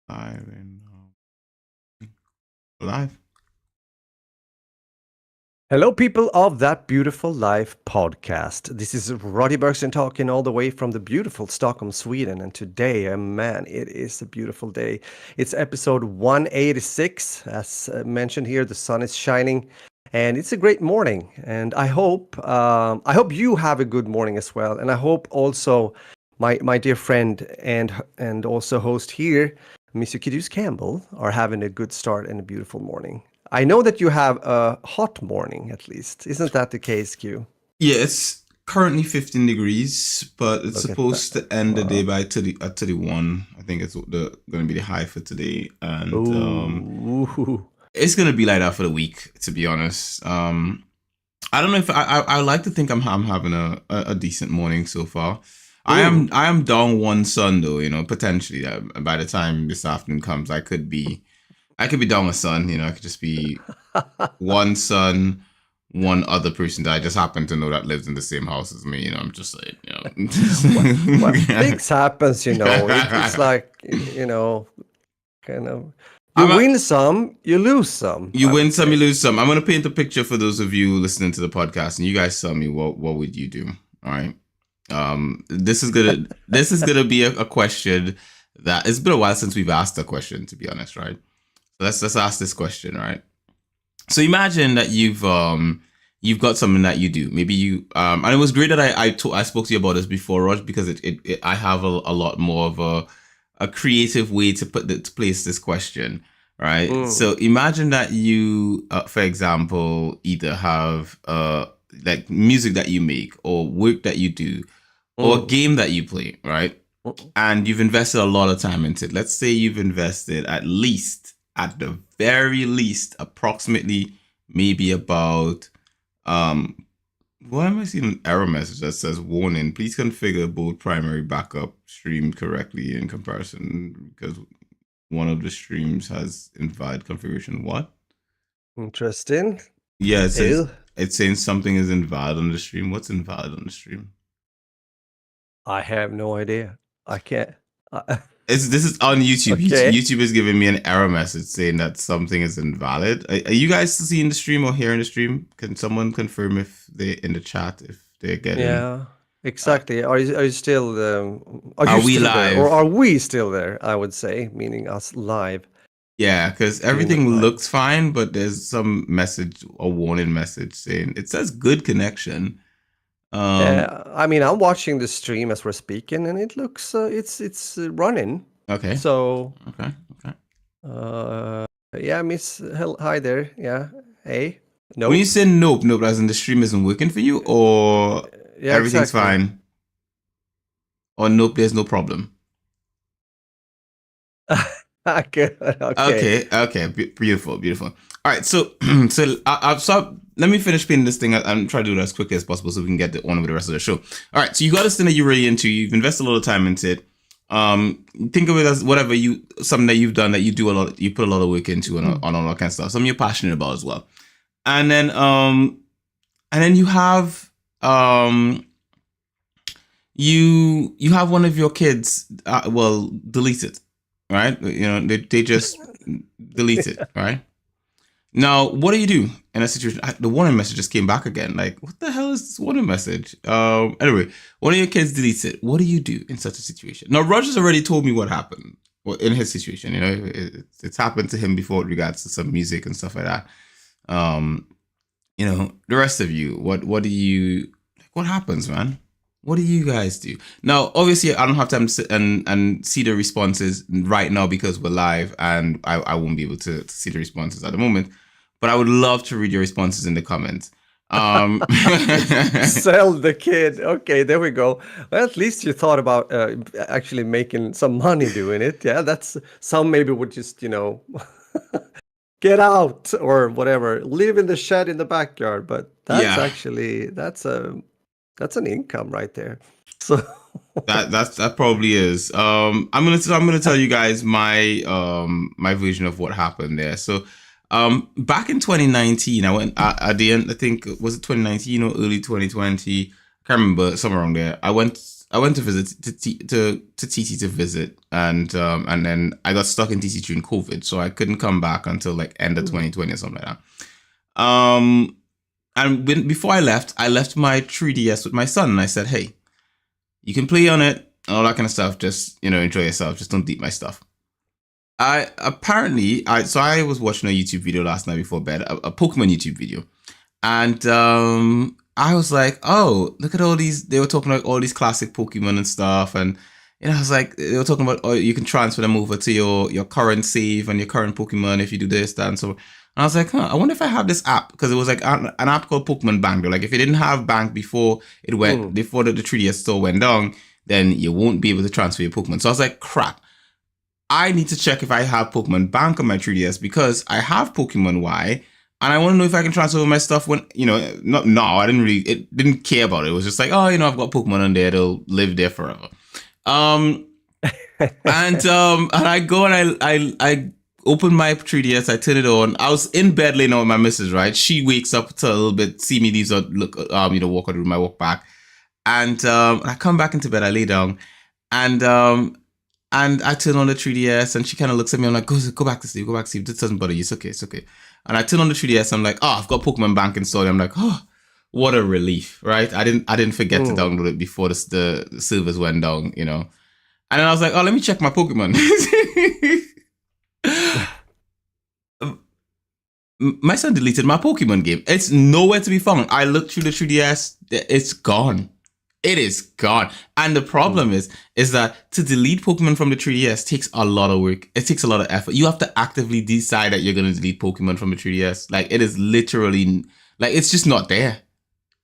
Live and live. Hello, people of That Beautiful Life podcast. This is Roddy Bergsten talking all the way from the beautiful Stockholm, Sweden. And today, man, it is a beautiful day. It's episode 186. As mentioned here, the sun is shining and it's a great morning. And I hope you have a good morning as well. And I hope also my dear friend and also host here, Mr. Kidus Campbell, are having a good start and a beautiful morning. I know that you have a hot morning, at least. Isn't that the case, Q? Yeah, it's currently 15 degrees, but it's Look at supposed to end the day Wow. by 31. I think it's going to be the high for today, and Ooh. it's going to be like that for the week. To be honest, I don't know if I like to think I'm having a decent morning so far. I am down one sun though, potentially. By the time this afternoon comes, I could be down a son, I could just be one son, one other person that I just happen to know that lives in the same house as me. I'm just like, Well, things happens, It's like, kind of. You win some, you lose some. You win some, you lose some. I'm going to paint a picture for those of you listening to the podcast, and you guys tell me what would you do? All right. This is gonna be a question that it's been a while since we've asked a question, to be honest, right? So let's ask this question, right? So imagine that you've got something that you do. Maybe you and it was great that I spoke to you about this before, Raj, because I have a lot more of a creative way to place this question, right? So imagine that you, for example, either have like music that you make or work that you do or a game that you play, right? And you've invested a lot of time into it. Let's say you've invested at the very least, approximately maybe about, why am I seeing an error message that says warning, please configure both primary backup streamed correctly in comparison because one of the streams has invalid configuration. What? Interesting. Yeah, it's saying something is invalid on the stream. What's invalid on the stream? I have no idea. I can't. This is on YouTube. Okay. YouTube is giving me an error message saying that something is invalid. Are you guys seeing the stream or hearing the stream? Can someone confirm if they in the chat if they're getting? Yeah, exactly. Are you still? Are we still live? there? Or are we still there? I would say, meaning us live. Yeah, because everything looks fine, but there's some message, a warning message saying it says good connection. I mean, I'm watching the stream as we're speaking, and it looks it's running. Okay. So. Okay. Yeah, Miss. Hi there. Yeah. Hey. No. When you say nope, as in the stream isn't working for you, or everything's fine, or nope, there's no problem. Okay. Beautiful. All right, so let me finish painting this thing and try to do it as quickly as possible so we can get on with the rest of the show. All right, so you got this thing that you're really into. You've invested a lot of time into it. Think of it as whatever something that you've done that you do a lot. You put a lot of work into and on all that kind of stuff. Something you're passionate about as well. And then you have you have one of your kids. Delete it. Right? They just delete it, right? Now, what do you do in a situation? The warning message just came back again. Like, what the hell is this warning message? Anyway, one of your kids deletes it. What do you do in such a situation? Now, Roger's already told me what happened in his situation. It's happened to him before with regards to some music and stuff like that. The rest of you, what happens, man? What do you guys do? Now, obviously, I don't have time to sit and see the responses right now because we're live and I won't be able to see the responses at the moment. But I would love to read your responses in the comments. Sell the kid. Okay, there we go. Well, at least you thought about actually making some money doing it. Yeah, that's some maybe would just, get out or whatever, live in the shed in the backyard. But that's actually, that's an income right there. So that probably is. I'm gonna tell you guys my my version of what happened there. So back in 2019, I went at the end. I think was it 2019 or early 2020? I can't remember, somewhere around there. I went I went to visit to TT to visit, and then I got stuck in TT during COVID, so I couldn't come back until like end of 2020 or something like that. And before I left my 3DS with my son, and I said, "Hey, you can play on it, and all that kind of stuff. Just enjoy yourself. Just don't delete my stuff." I was watching a YouTube video last night before bed, a Pokemon YouTube video, and I was like, "Oh, look at all these!" They were talking about all these classic Pokemon and stuff, and I was like, they were talking about, oh, you can transfer them over to your current save and your current Pokemon if you do this, that, and so. And I was like, I wonder if I have this app, because it was like an app called Pokemon Bank. They're like, if you didn't have Bank before before the 3DS store went down, then you won't be able to transfer your Pokemon. So I was like, crap. I need to check if I have Pokemon Bank on my 3DS, because I have Pokemon Y, and I want to know if I can transfer my stuff when, not now. I didn't care about it. It was just like, oh, I've got Pokemon on there. They'll live there forever. And I go and I open my 3DS, I turn it on. I was in bed laying out with my missus, right? She wakes up to a little bit, see me leave, look, walk out of the room, I walk back. And I come back into bed, I lay down, and I turn on the 3DS, and she kind of looks at me. I'm like, go back to sleep, go back to sleep. This doesn't bother you. It's okay. And I turn on the 3DS. I'm like, I've got Pokemon Bank installed. I'm like, oh, what a relief, right? I didn't forget to download it before the servers went down, And then I was like, oh, let me check my Pokemon. My son deleted my Pokemon game. It's nowhere to be found. I looked through the 3DS. It's gone. It is gone. And the problem is that to delete Pokemon from the 3DS takes a lot of work. It takes a lot of effort. You have to actively decide that you're going to delete Pokemon from the 3DS. Like, it is literally, like, it's just not there.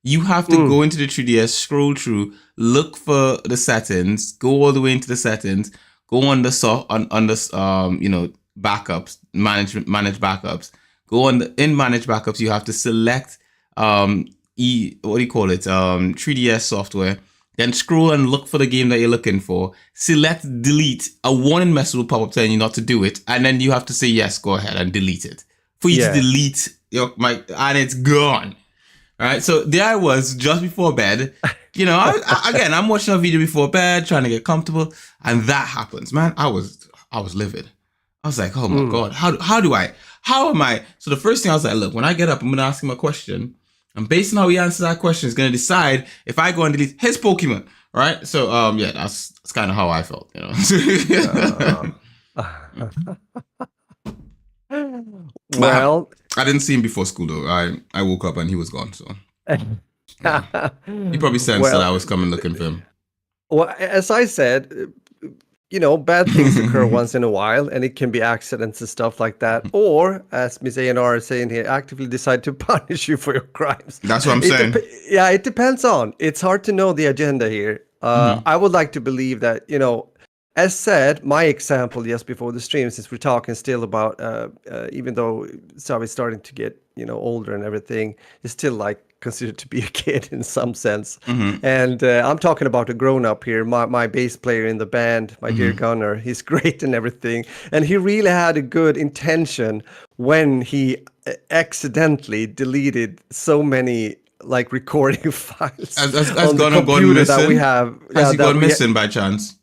You have to go into the 3DS, scroll through, look for the settings, go all the way into the settings, go on the backups, manage backups. Go in manage backups. You have to select 3DS software, then scroll and look for the game that you're looking for, select delete. A warning message will pop up telling you not to do it, and then you have to say yes, go ahead and delete it for you to delete and it's gone. All right, so there I was just before bed. I'm watching a video before bed, trying to get comfortable, and that happens. Man, I was livid. I was like, oh my god, how am I? So the first thing I was like, look, when I get up, I'm gonna ask him a question. And based on how he answers that question, is going to decide if I go and delete his Pokemon, right? So, that's kind of how I felt, Well, I didn't see him before school though. I woke up and he was gone. So he probably sensed that I was coming looking for him. Well, as I said, bad things occur once in a while, and it can be accidents and stuff like that. Or, as Miss A&R is saying here, actively decide to punish you for your crimes. That's what I'm saying. It depends on. It's hard to know the agenda here. I would like to believe that, as said, my example just before the stream, since we're talking still about, even though Savi's starting to get, older and everything, is still like considered to be a kid in some sense. And I'm talking about a grown-up here, my bass player in the band, my dear Gunnar. He's great and everything, and he really had a good intention when he accidentally deleted so many like recording files Has on the computer that we have. Has he gone missing by chance?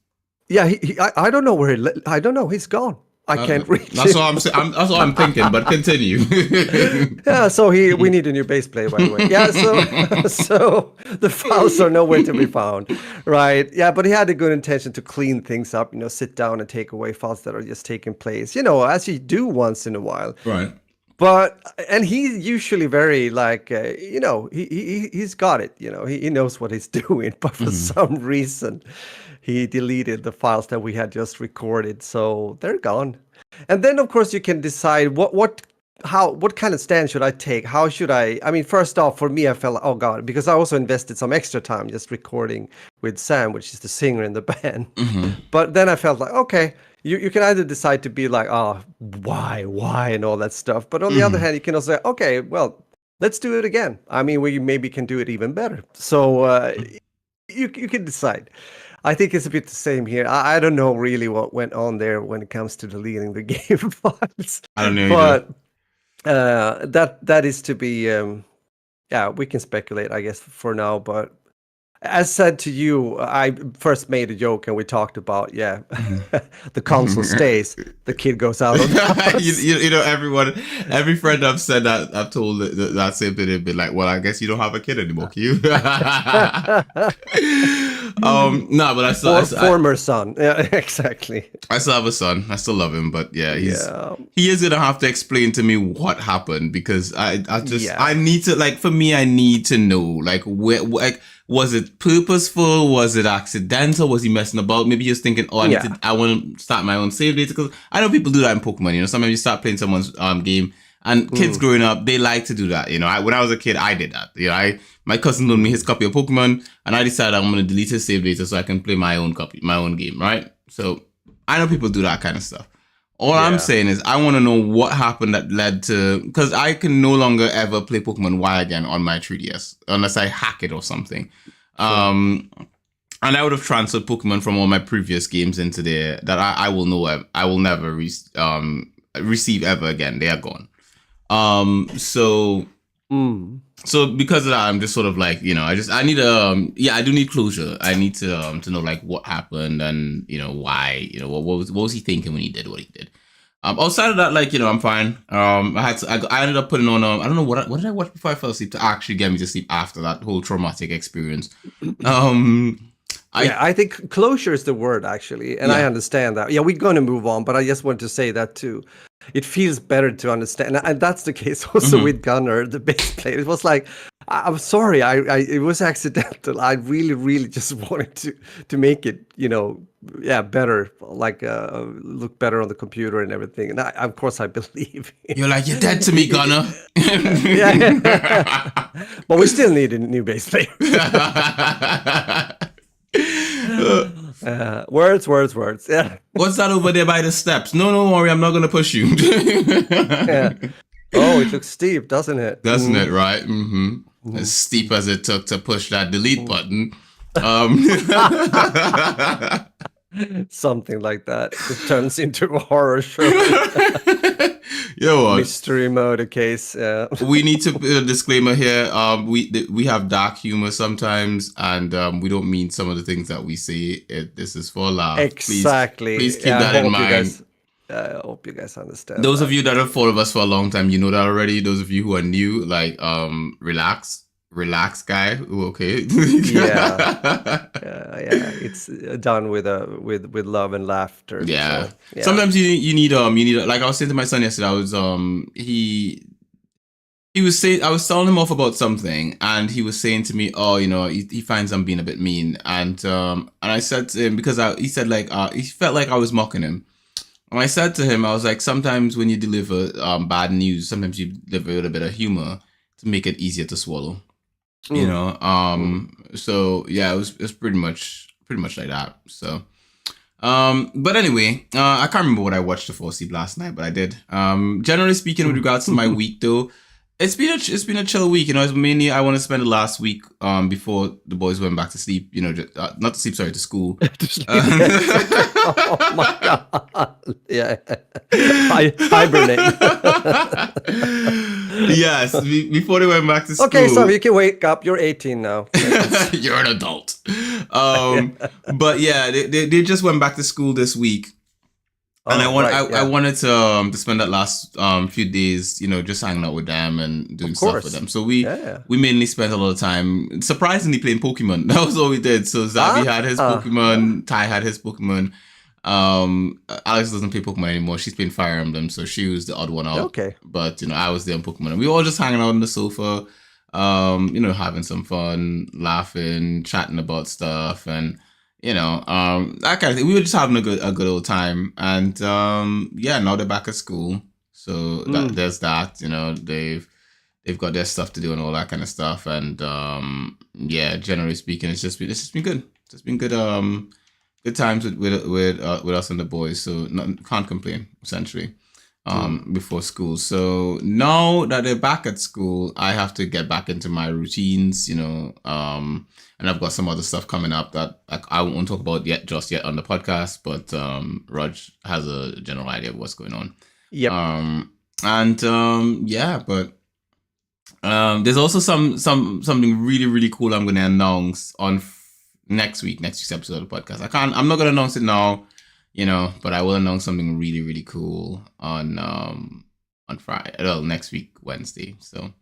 Yeah, I don't know where I don't know. He's gone. I can't reach That's him. what I'm saying. That's what I'm thinking. But continue. Yeah, so we need a new bass player, by the way. Yeah, so the files are nowhere to be found, right? Yeah, but he had a good intention to clean things up, sit down and take away files that are just taking place, as you do once in a while. Right. And he's usually very like, he's got it, he knows what he's doing, but for some reason he deleted the files that we had just recorded, so they're gone. And then of course you can decide what kind of stand should I take? How should I mean, first off, for me, I felt, oh god, because I also invested some extra time just recording with Sam, which is the singer in the band. But then I felt like, okay, you can either decide to be like, oh, why and all that stuff, but on the other hand, you can also say, okay, well, let's do it again. I mean, we maybe can do it even better. So you can decide. I think it's a bit the same here. I don't know really what went on there when it comes to deleting the game files. I don't know But that is to be, we can speculate, I guess, for now. But as said to you, I first made a joke and we talked about, the console stays, the kid goes out of the house. you know, every friend I've said that I've told that same thing, they've been like, well, I guess you don't have a kid anymore, can you? No, but Former son. Yeah, exactly. I still have a son. I still love him, but yeah, Yeah. he is gonna have to explain to me what happened, because Yeah. I need to, like, for me, I need to know, like, was it purposeful? Was it accidental? Was he messing about? Maybe he was thinking, oh, I want to start my own save data, because I know people do that in Pokemon. You know, sometimes you start playing someone's game, and kids growing up, they like to do that. You know, when I was a kid, I did that. You know, my cousin loaned me his copy of Pokemon, and I decided I'm going to delete his save data so I can play my own game, right? So I know people do that kind of stuff. All I'm saying is I want to know what happened that led to, because I can no longer ever play Pokemon Y again on my 3DS unless I hack it or something. Sure. And I would have transferred Pokemon from all my previous games into there that I will never receive ever again. They are gone. So because of that, I'm just sort of like, you know, I need I do need closure. I need to know, like, what happened and, you know, why, you know, what was he thinking when he did what he did. Outside of that, like, you know, I'm fine. I ended up putting on, I don't know what did I watch before I fell asleep to actually get me to sleep after that whole traumatic experience. I think closure is the word, actually, and I understand that. Yeah, we're going to move on, but I just want to say that too. It feels better to understand, and that's the case also with Gunnar, the bass player. It was like, I'm sorry, it was accidental. I really, really just wanted to make it, you know, better, like look better on the computer and everything. And of course, I believe you're like, you're dead to me, Gunnar. But we still need a new bass player. Words. Yeah. What's that over there by the steps? No, don't worry, I'm not gonna push you. Oh, it looks steep, doesn't it? Doesn't it, right? As steep as it took to push that delete button. Something like that. It turns into a horror show. Mystery murder case. We need to put a disclaimer here. We have dark humor sometimes, and we don't mean some of the things that we say. This is for laugh. Exactly. Please keep that in mind. I hope you guys understand. Those of you that have followed us for a long time, you know that already. Those of you who are new, like, relax, guy. Ooh, okay. Yeah. It's done with love and laughter. Yeah. So, yeah. Sometimes you need like I was saying to my son yesterday. I was he was saying, I was telling him off about something, and he was saying to me, oh, you know, he finds I'm being a bit mean, and I said to him, because he said, like, he felt like I was mocking him. And I said to him, I was like, sometimes when you deliver bad news, sometimes you deliver with a bit of humor to make it easier to swallow. You know, so yeah, it was pretty much like that. So, but anyway, I can't remember what I watched before sleep last night, but I did. Generally speaking, with regards to my week though, it's been a chill week. You know, it's mainly I want to spend the last week before the boys went back to sleep. You know, not to sleep, sorry, to school. Oh my god! Yeah, hibernate. Yes, before they went back to school. Okay, so you can wake up. You're 18 now. You're an adult. But yeah, they just went back to school this week. And I wanted to spend that last few days, you know, just hanging out with them and doing stuff with them. So we mainly spent a lot of time, surprisingly, playing Pokemon. That was all we did. So Zabi had his Pokemon, Ty had his Pokemon. Alex doesn't play Pokemon anymore. She's playing Fire Emblem, so she was the odd one out. Okay. But, you know, I was there on Pokemon. And we were all just hanging out on the sofa, you know, having some fun, laughing, chatting about stuff, and you know, that kind of thing. We were just having a good old time, and now they're back at school, so there's that. You know, they've got their stuff to do and all that kind of stuff, and generally speaking, it's just been good. It's been good. Good times with us and the boys, so can't complain essentially. Before school. So now that they're back at school, I have to get back into my routines, you know, and I've got some other stuff coming up that I won't talk about just yet on the podcast, but Raj has a general idea of what's going on. Yep. But There's also something really really cool I'm going to announce on next week's episode of the podcast. I'm not going to announce it now, but I will announce something really really cool on Friday. Well, next week Wednesday. So,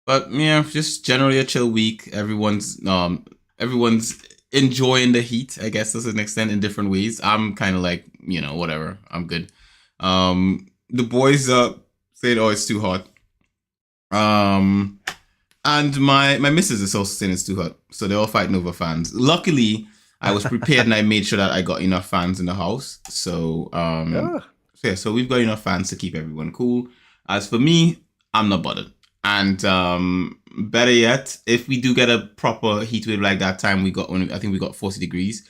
but yeah, just generally a chill week. Everyone's enjoying the heat, I guess, to an extent, in different ways. I'm kind of like, whatever. I'm good. The boys saying, "Oh, it's too hot." And my missus is also saying it's too hot, so they're all fighting over fans. Luckily, I was prepared and I made sure that I got enough fans in the house. So so we've got enough fans to keep everyone cool. As for me, I'm not bothered. And better yet, if we do get a proper heat wave like that time I think we got 40 degrees,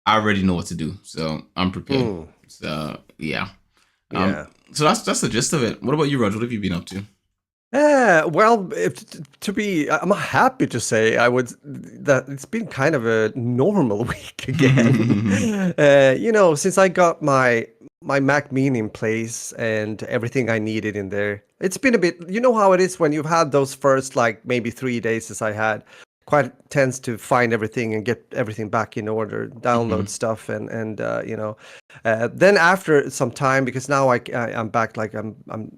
I already know what to do. So I'm prepared. So yeah. So that's the gist of it. What about you, Roger? What have you been up to? Well, I'm happy to say that it's been kind of a normal week again. Since I got my Mac Mini in place and everything I needed in there, it's been a bit. You know how it is when you've had those first like maybe 3 days, as I had. Quite tends to find everything and get everything back in order, download stuff, and then after some time, because now I'm back, like I'm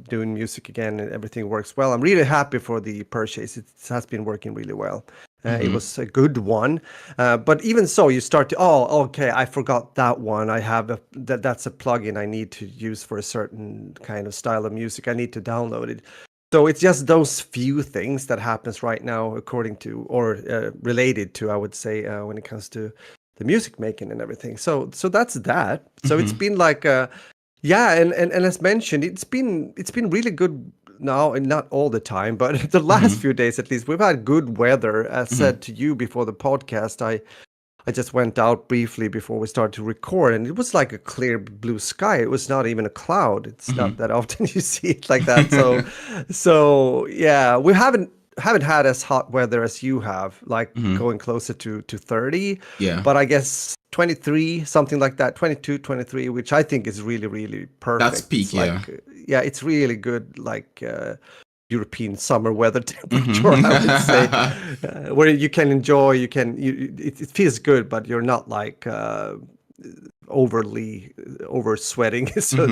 doing music again and everything works well. I'm really happy for the purchase. It has been working really well. It was a good one, but even so, you start to okay, I forgot that one. I have that's a plugin I need to use for a certain kind of style of music. I need to download it. So it's just those few things that happens right now, according to or related to, I would say, when it comes to the music making and everything. So that's that. So it's been like, and as mentioned, it's been really good now, and not all the time, but the last few days at least, we've had good weather. As said to you before the podcast, I just went out briefly before we started to record, and it was like a clear blue sky. It was not even a cloud. It's not that often you see it like that. So yeah, we haven't had as hot weather as you have, like going closer to 30. Yeah. But I guess 23, something like that, 22, 23, which I think is really, really perfect. That's peak, yeah, it's really good, like European summer weather temperature, I would say, where you can enjoy, it feels good, but you're not like overly over sweating. So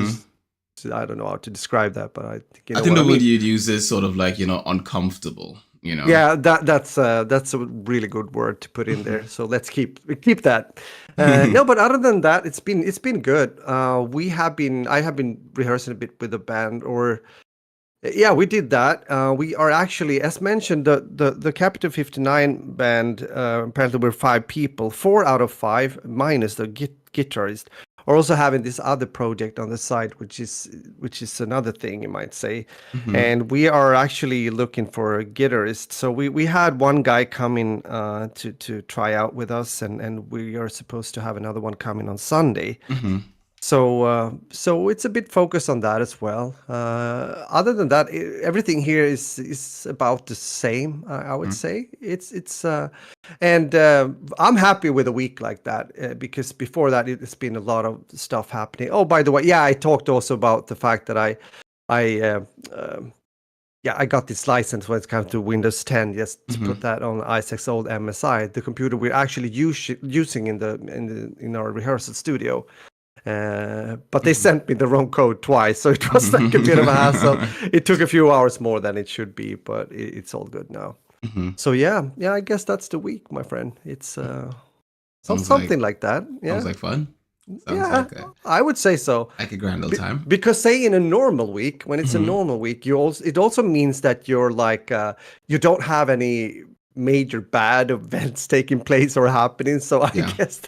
I don't know how to describe that, but I think I think the word you'd use is sort of like, uncomfortable. Yeah, that's a really good word to put in there. So let's keep that. No, but other than that, it's been good. I have been rehearsing a bit with the band, or yeah, we did that. We are actually, as mentioned, the Capital 59 band. Apparently, we're 5 people. 4 out of 5, minus the guitarist, are also having this other project on the side, which is another thing you might say. And we are actually looking for a guitarist. So we had one guy coming to try out with us, and we are supposed to have another one coming on Sunday. So it's a bit focused on that as well. Other than that, everything here is about the same. I would say and I'm happy with a week like that, because before that it's been a lot of stuff happening. Oh, by the way, yeah, I talked also about the fact that I got this license when it comes to Windows 10, just to put that on Isaac's old MSI, the computer we're actually using in our rehearsal studio. But they sent me the wrong code twice, so it was like a bit of a hassle. It took a few hours more than it should be, but it's all good now. So yeah, I guess that's the week, my friend. It's something like that. Yeah, sounds like fun. I would say so. Like a grand old time. Because say in a normal week, when it's a normal week, it also means that you're like you don't have any major bad events taking place or happening. So I guess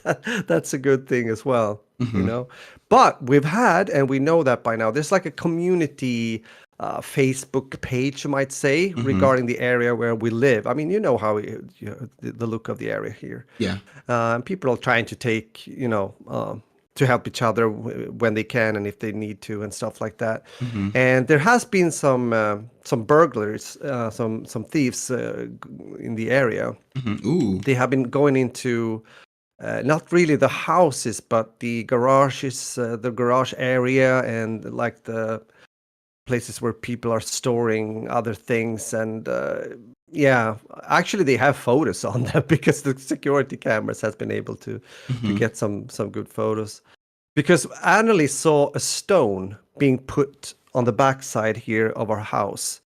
that's a good thing as well. But we've had, and we know that by now, there's like a community Facebook page, you might say, regarding the area where we live. I mean, you know how the look of the area here. Yeah. People are trying to take, to help each other when they can and if they need to and stuff like that. And there has been some burglars, some thieves in the area. Ooh. They have been going into not really the houses, but the garages, the garage area, and like the places where people are storing other things, and yeah, actually they have photos on them because the security cameras has been able to get some good photos. Because Anneli saw a stone being put on the backside here of our house,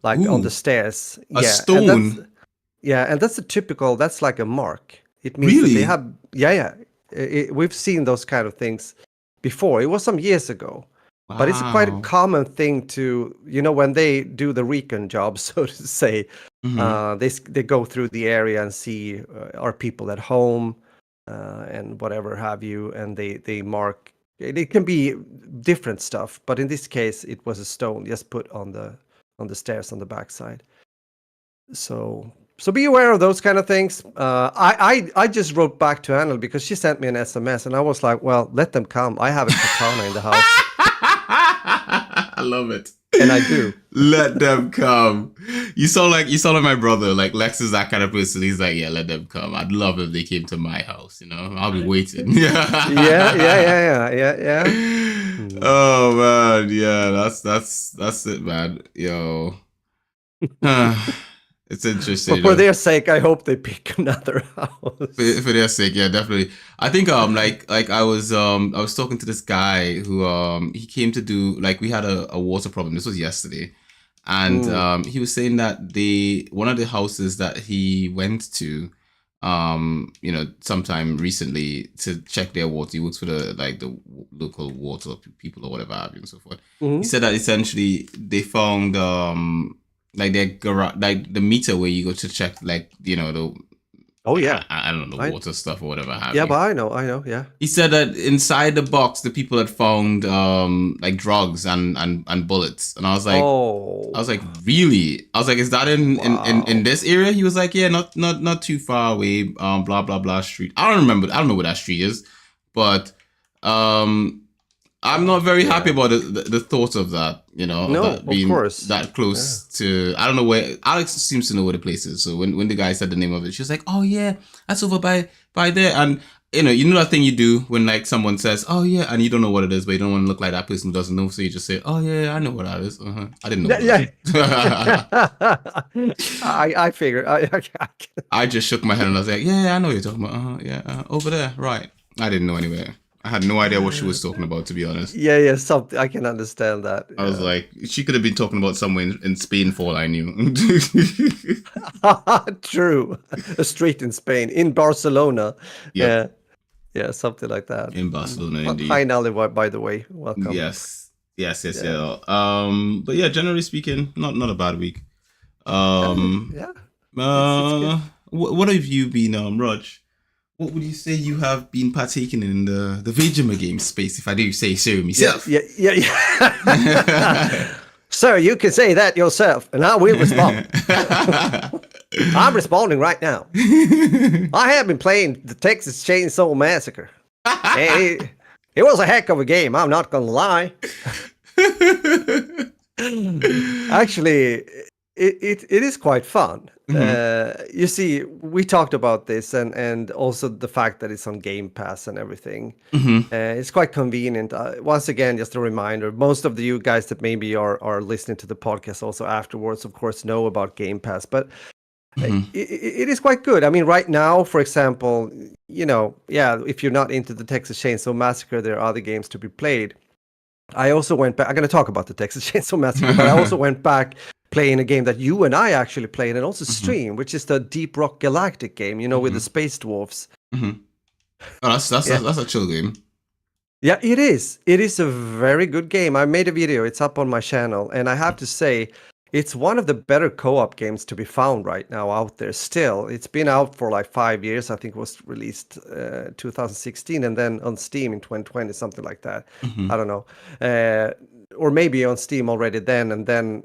like on the Ooh, stairs. a Yeah, stone. and that's a typical. That's like a mark. It means that they Really? have. Yeah. We've seen those kind of things before. It was some years ago, but it's a quite a Wow. common thing to, when they do the recon job, so to say. They go through the area and see are people at home, and whatever have you, and they mark. It can be different stuff, but in this case, it was a stone just put on the stairs on the backside. So be aware of those kind of things. I just wrote back to Annel because she sent me an SMS, and I was like, well, let them come. I have a katana in the house, I love it. and I do. Let them come. You saw like my brother. Like Lex is that kind of person. He's like, yeah, let them come. I'd love if they came to my house. I'll be waiting. Yeah. Oh man, yeah, that's it, man. Yo, it's interesting. For their sake, I hope they pick another house. For their sake, yeah, definitely. I think like I was talking to this guy who he came to do, like, we had a water problem. This was yesterday. And he was saying that one of the houses that he went to sometime recently to check their water. He works for the local water people or whatever have you and so forth. He said that essentially they found like their garage, like the meter where you go to check, like, the Oh yeah, I don't know, the water stuff or whatever have yeah, you. but I know, yeah. He said that inside the box the people had found like drugs and bullets, and I was like, Oh, really? I was like, is that in wow. this area? He was like, yeah, not too far away. Blah blah blah street. I don't remember. I don't know where that street is, but I'm not very happy Yeah. about the thought of that, of No, that of being course. that close to. I don't know where. Alex seems to know where the place is. So when the guy said the name of it, she was like, "Oh yeah, that's over by there." And you know that thing you do when, like, someone says, "Oh yeah," and you don't know what it is, but you don't want to look like that person who doesn't know, so you just say, "Oh yeah, I know what that is." I didn't know what Yeah. that is. I figure. I just shook my head and I was like, "Yeah, I know what you're talking about. Yeah, over there, right." I didn't know anyway. I had no idea what she was talking about, to be honest. Yeah. Something I can understand that. I was Yeah. like, she could have been talking about somewhere in Spain for all I knew. True. A street in Spain, in Barcelona. Yep, Yeah. Yeah, something like that. in Barcelona, Hi, indeed. Nali, by the way. Welcome. Yes, Yeah. yeah. But yeah, generally speaking, not a bad week. Yeah. Um, Yeah. It's good. what have you been, Raj? What would you say you have been partaking in the video game space, if I do say so myself? Yeah. Sir, you can say that yourself, and I will respond. I'm responding right now. I have been playing the Texas Chainsaw Massacre. And it was a heck of a game, I'm not gonna lie. Actually, it is quite fun. You see, we talked about this, and also the fact that it's on Game Pass and everything. It's quite convenient. Once again, just a reminder: most of you guys that maybe are listening to the podcast also afterwards, of course, know about Game Pass, but it is quite good. I mean, right now, for example, if you're not into the Texas Chainsaw Massacre, there are other games to be played. I also went back. I'm going to talk about the Texas Chainsaw Massacre, but I also went back playing a game that you and I actually played and also streamed, which is the Deep Rock Galactic game, with the space dwarfs. Oh, that's a chill game. Yeah, it is. It is a very good game. I made a video. It's up on my channel, and I have to say, it's one of the better co-op games to be found right now out there still. It's been out for like 5 years. I think it was released 2016, and then on Steam in 2020, something like that. I don't know. Or maybe on Steam already then, and then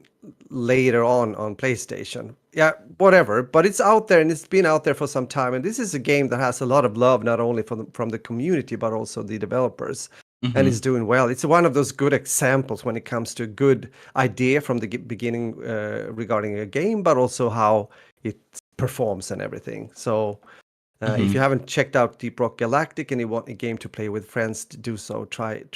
later on PlayStation. Yeah, whatever. But it's out there, and it's been out there for some time. And this is a game that has a lot of love, not only from the community, but also the developers. And it's doing well. It's one of those good examples when it comes to a good idea from the beginning regarding a game, but also how it performs and everything. So if you haven't checked out Deep Rock Galactic and you want a game to play with friends, to do so. Try it.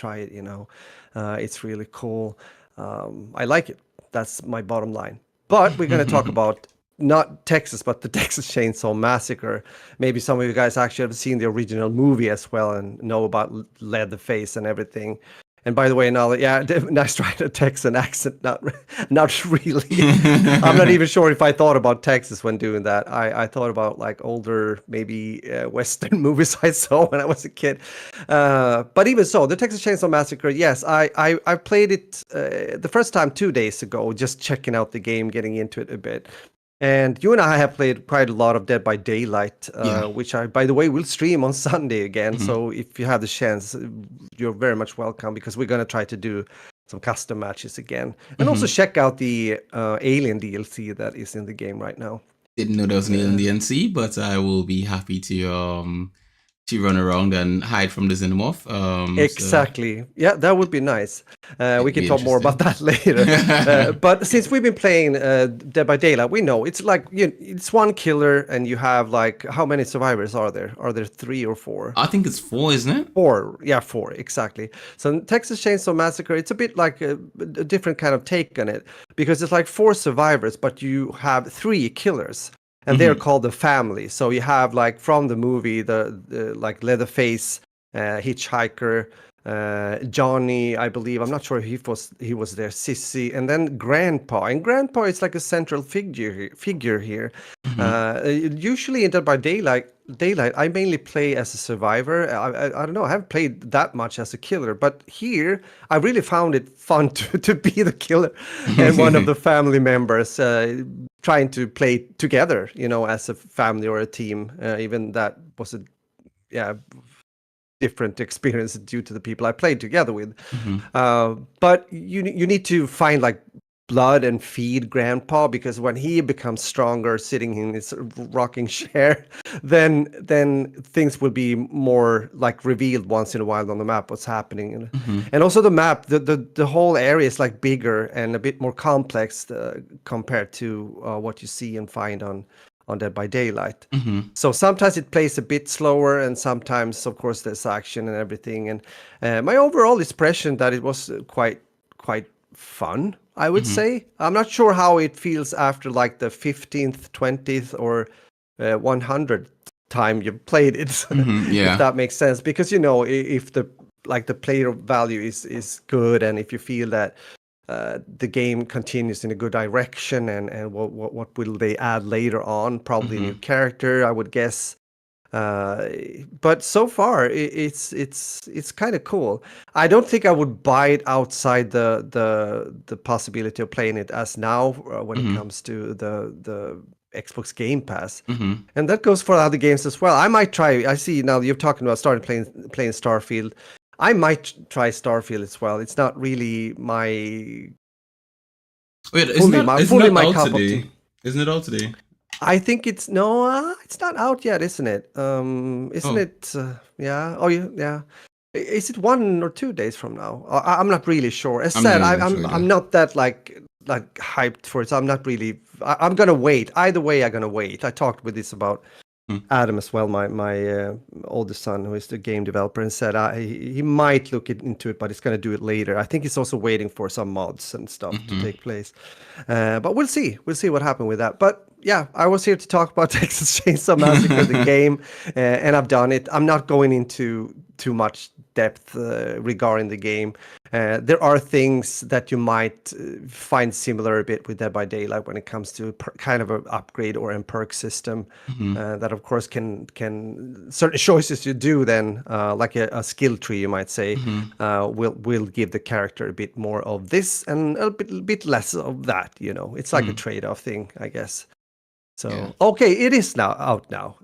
It's really cool. I like it. That's my bottom line. But we're going to talk about not Texas, but the Texas Chainsaw Massacre. Maybe some of you guys actually have seen the original movie as well and know about Leatherface and everything. And by the way, now, yeah, nice try to Texan accent. Not really. I'm not even sure if I thought about Texas when doing that. I thought about like older, maybe Western movies I saw when I was a kid. But even so, the Texas Chainsaw Massacre, yes, I played it the first time 2 days ago, just checking out the game, getting into it a bit. And you and I have played quite a lot of Dead by Daylight, which I, by the way, will stream on Sunday again. So if you have the chance, you're very much welcome because we're going to try to do some custom matches again. And also check out the Alien DLC that is in the game right now. Didn't know there was an Alien DNC, but I will be happy to run around and hide from the Xenomorph. Exactly. Yeah, that would be nice. We can talk more about that later. But since we've been playing Dead by Daylight, we know it's like it's one killer, and you have like how many survivors are there? Are there 3 or 4? I think it's 4, isn't it? 4. Yeah, 4 exactly. So in Texas Chainsaw Massacre, it's a bit like a different kind of take on it because it's like 4 survivors, but you have 3 killers. And they're called the family. So you have like from the movie, the like Leatherface, Hitchhiker, Johnny, I believe. I'm not sure if he was there, Sissy, and then Grandpa. And Grandpa is like a central figure here. Usually in Dead by Daylight, I mainly play as a survivor. I don't know. I haven't played that much as a killer, but here I really found it fun to be the killer and one of the family members trying to play together, as a family or a team. Even that was a different experience due to the people I played together with. But you need to find like blood and feed Grandpa, because when he becomes stronger sitting in his rocking chair, then things will be more like revealed once in a while on the map what's happening. And also the map, the whole area is like bigger and a bit more complex compared to what you see and find on Dead by Daylight. So sometimes it plays a bit slower, and sometimes of course there's action and everything. And my overall impression that it was quite fun, I would say. I'm not sure how it feels after like the 15th, 20th, or 100th time you played it. If that makes sense, because if the player value is good, and if you feel that the game continues in a good direction, and what will they add later on, probably a new character, I would guess. But so far it's kind of cool. I don't think I would buy it outside the possibility of playing it as now when it comes to the Xbox Game Pass. And that goes for other games as well. I might try. I see now you're talking about starting playing Starfield. I might try Starfield as well. It's not really my isn't it my out cup of today? tea. Isn't it out today? I think it's it's not out yet, isn't it? Isn't it? Yeah. Oh, yeah. Is it 1 or 2 days from now? I'm not really sure. As said, I'm not that like hyped for it. So I'm not really. I'm gonna wait. Either way, I'm gonna wait. I talked with this about Adam as well, my oldest son, who is the game developer, and said he might look into it, but he's going to do it later. I think he's also waiting for some mods and stuff to take place. But we'll see. We'll see what happens with that. But yeah, I was here to talk about Texas Chainsaw Massacre, the game, and I've done it. I'm not going into too much depth regarding the game. There are things that you might find similar a bit with Dead by Daylight when it comes to kind of an upgrade or a perk system that of course can certain choices you do then like a skill tree, you might say, will give the character a bit more of this and a bit less of that. It's like a trade-off thing, I guess. So okay, it is now out now,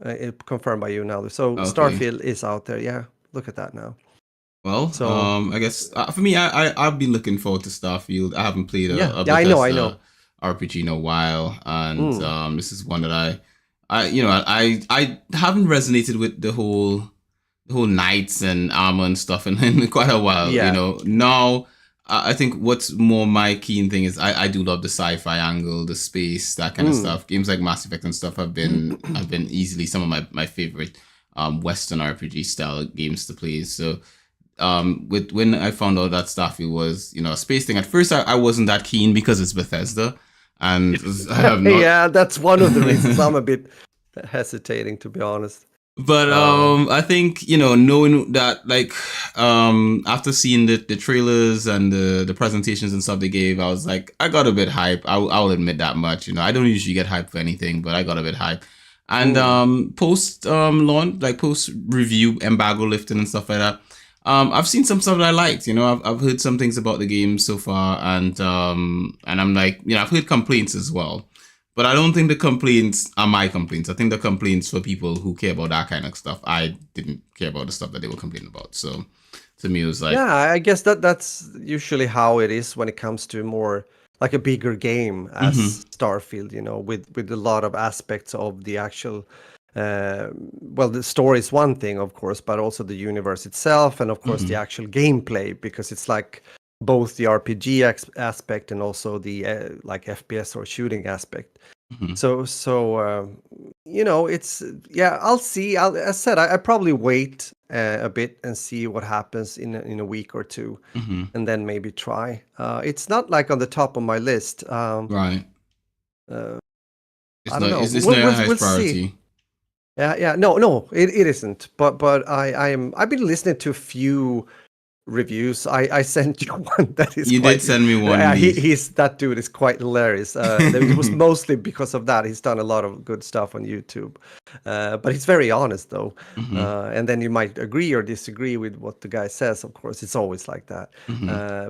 confirmed by you now. So Starfield is out there. Yeah, look at that now. Well, I guess for me, I've been looking forward to Starfield. I haven't played a Bethesda RPG in a while, and this is one that I haven't resonated with the whole knights and armor and stuff in quite a while. Now I think what's more my keen thing is I do love the sci-fi angle, the space, that kind of stuff. Games like Mass Effect and stuff have been easily some of my favorite Western RPG style games to play. So with when I found out that Starfield was, a space thing, at first I wasn't that keen because it's Bethesda, and I have not. Yeah, that's one of the reasons I'm a bit hesitating, to be honest. But I think knowing that, like, after seeing the trailers and the presentations and stuff they gave, I was like, I got a bit hype. I'll admit that much. I don't usually get hyped for anything, but I got a bit hype. And post launch, like post review embargo lifting and stuff like that, I've seen some stuff that I liked. I've heard some things about the game so far, and I'm like, I've heard complaints as well. But I don't think the complaints are my complaints. I think the complaints for people who care about that kind of stuff. I didn't care about the stuff that they were complaining about. So to me, it was like... Yeah, I guess that's usually how it is when it comes to more like a bigger game as Starfield, with a lot of aspects of the actual... well, the story is one thing, of course, but also the universe itself and, of course, the actual gameplay, because it's like both the RPG aspect and also the like FPS or shooting aspect. So it's I'll see. As I said, I probably wait a bit and see what happens in a week or two, and then maybe try. It's not like on the top of my list. Right. I don't know. It's not your highest priority. See. Yeah. No, it isn't. But I've been listening to a few reviews. I sent you one that is. You did send me one. That dude is quite hilarious. It was mostly because of that. He's done a lot of good stuff on YouTube, but he's very honest though. And then you might agree or disagree with what the guy says. Of course, it's always like that.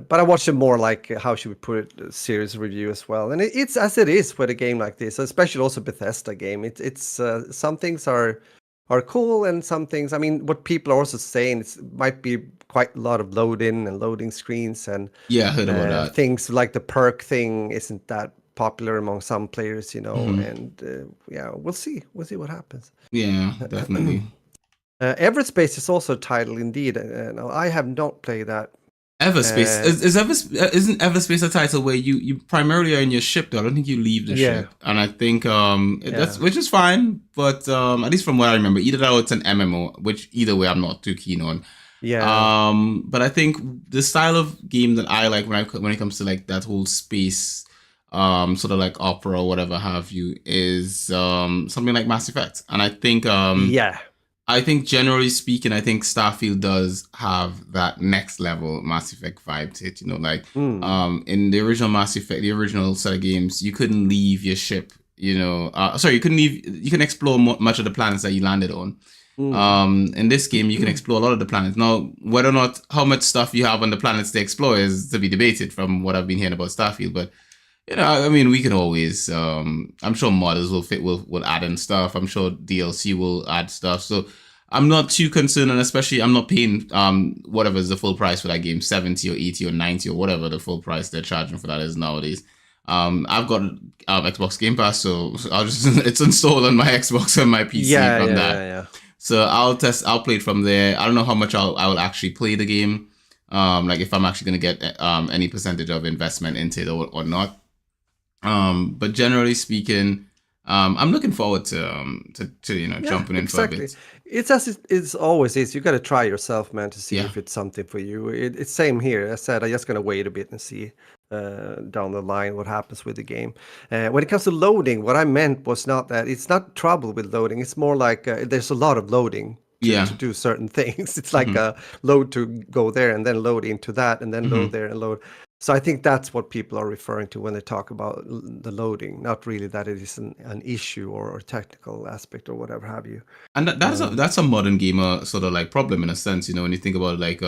But I watch a more like how should we put it, serious review as well. And it's as it is with a game like this, especially also Bethesda game. It's some things are cool and some things. I mean, what people are also saying it might be quite a lot of loading screens and I heard about that. Things like the perk thing isn't that popular among some players, and we'll see what happens. Yeah, definitely. Everspace is also a title indeed. I have not played that. Everspace isn't Everspace a title where you primarily are in your ship though? I don't think you leave the ship, and I think that's, which is fine, but at least from what I remember, either that or it's an MMO, which either way I'm not too keen on. But I think the style of game that I like when it comes to like that whole space, sort of like opera or whatever have you, is something like Mass Effect, and I think I think generally speaking, I think Starfield does have that next level Mass Effect vibe to it. In the original Mass Effect, the original set of games, you couldn't leave your ship. You couldn't explore much of the planets that you landed on. In this game, you can explore a lot of the planets. Now, whether or not how much stuff you have on the planets to explore is to be debated from what I've been hearing about Starfield. But I mean, we can always. I'm sure modders will add in stuff. I'm sure DLC will add stuff. So I'm not too concerned, and especially I'm not paying whatever is the full price for that game, 70 or 80 or 90 or whatever the full price they're charging for that is nowadays. I've got Xbox Game Pass, so I'll just it's installed on my Xbox and my PC from that. Yeah. So I'll play it from there. I don't know how much I will actually play the game. Like if I'm actually gonna get any percentage of investment into it or not. But generally speaking, I'm looking forward to jumping in for a bit. It's as it always is. You got to try yourself, man, to see if it's something for you. It's same here. I said I'm just gonna wait a bit and see down the line what happens with the game. When it comes to loading, what I meant was not that it's not trouble with loading. It's more like there's a lot of loading to do certain things. It's like a load to go there and then load into that and then load there and load. So I think that's what people are referring to when they talk about the loading, not really that it is an issue or technical aspect or whatever have you. And that's a modern gamer sort of like problem in a sense, when you think about it, like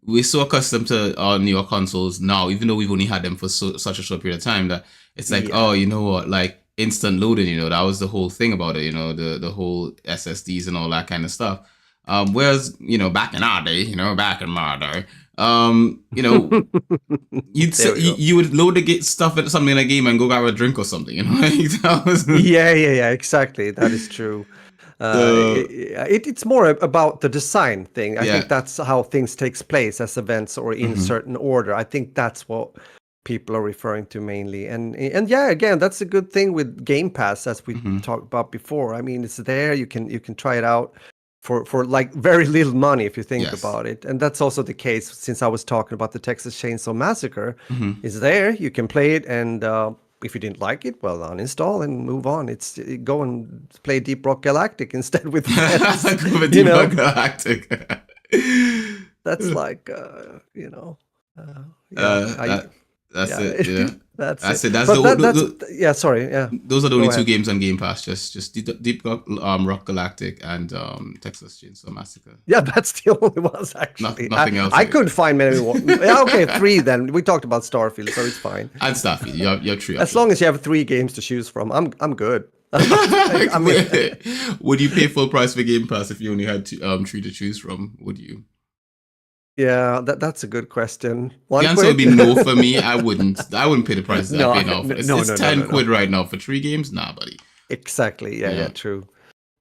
we're so accustomed to our newer consoles now, even though we've only had them for such a short period of time, that it's like, oh, you know what, like instant loading, that was the whole thing about it, the whole SSDs and all that kind of stuff. Whereas, back in our day, you would load the stuff at something in a game and go grab a drink or something, Yeah, exactly. That is true. It's more about the design thing. I think that's how things takes place as events or in certain order. I think that's what people are referring to mainly. And again, that's a good thing with Game Pass, as we talked about before. I mean, it's there. You can try it out for like very little money if you think Yes. about it. And that's also the case since I was talking about the Texas Chainsaw Massacre. Mhm. It's there, you can play it, and if you didn't like it, well, uninstall and move on. It's go and play Deep Rock Galactic instead with friends. Go with You Deep know, Rock Galactic. that's like you know, yeah, That that's yeah, it. Yeah, that's that's it. it. That's But that's the yeah. Sorry, yeah. those are the Go only two ahead. games on Game Pass. Just Deep Rock Galactic and Texas Chainsaw Massacre. Yeah, that's the only ones actually. Nothing else. I couldn't find many more. Yeah, okay, three then. We talked about Starfield, so it's fine. And Starfield. You have three As long options. as you have three games to choose from, I'm good. I mean, Would you pay full price for Game Pass if you only had three to choose from? Would you? yeah, that's a good question. The One answer would quid? be no for me. I wouldn't. I wouldn't pay the prices I No, pay now. It's, no, it's no, no, 10 no, no. quid right now for 3 games. Nah, buddy. Exactly. Yeah, Yeah. true.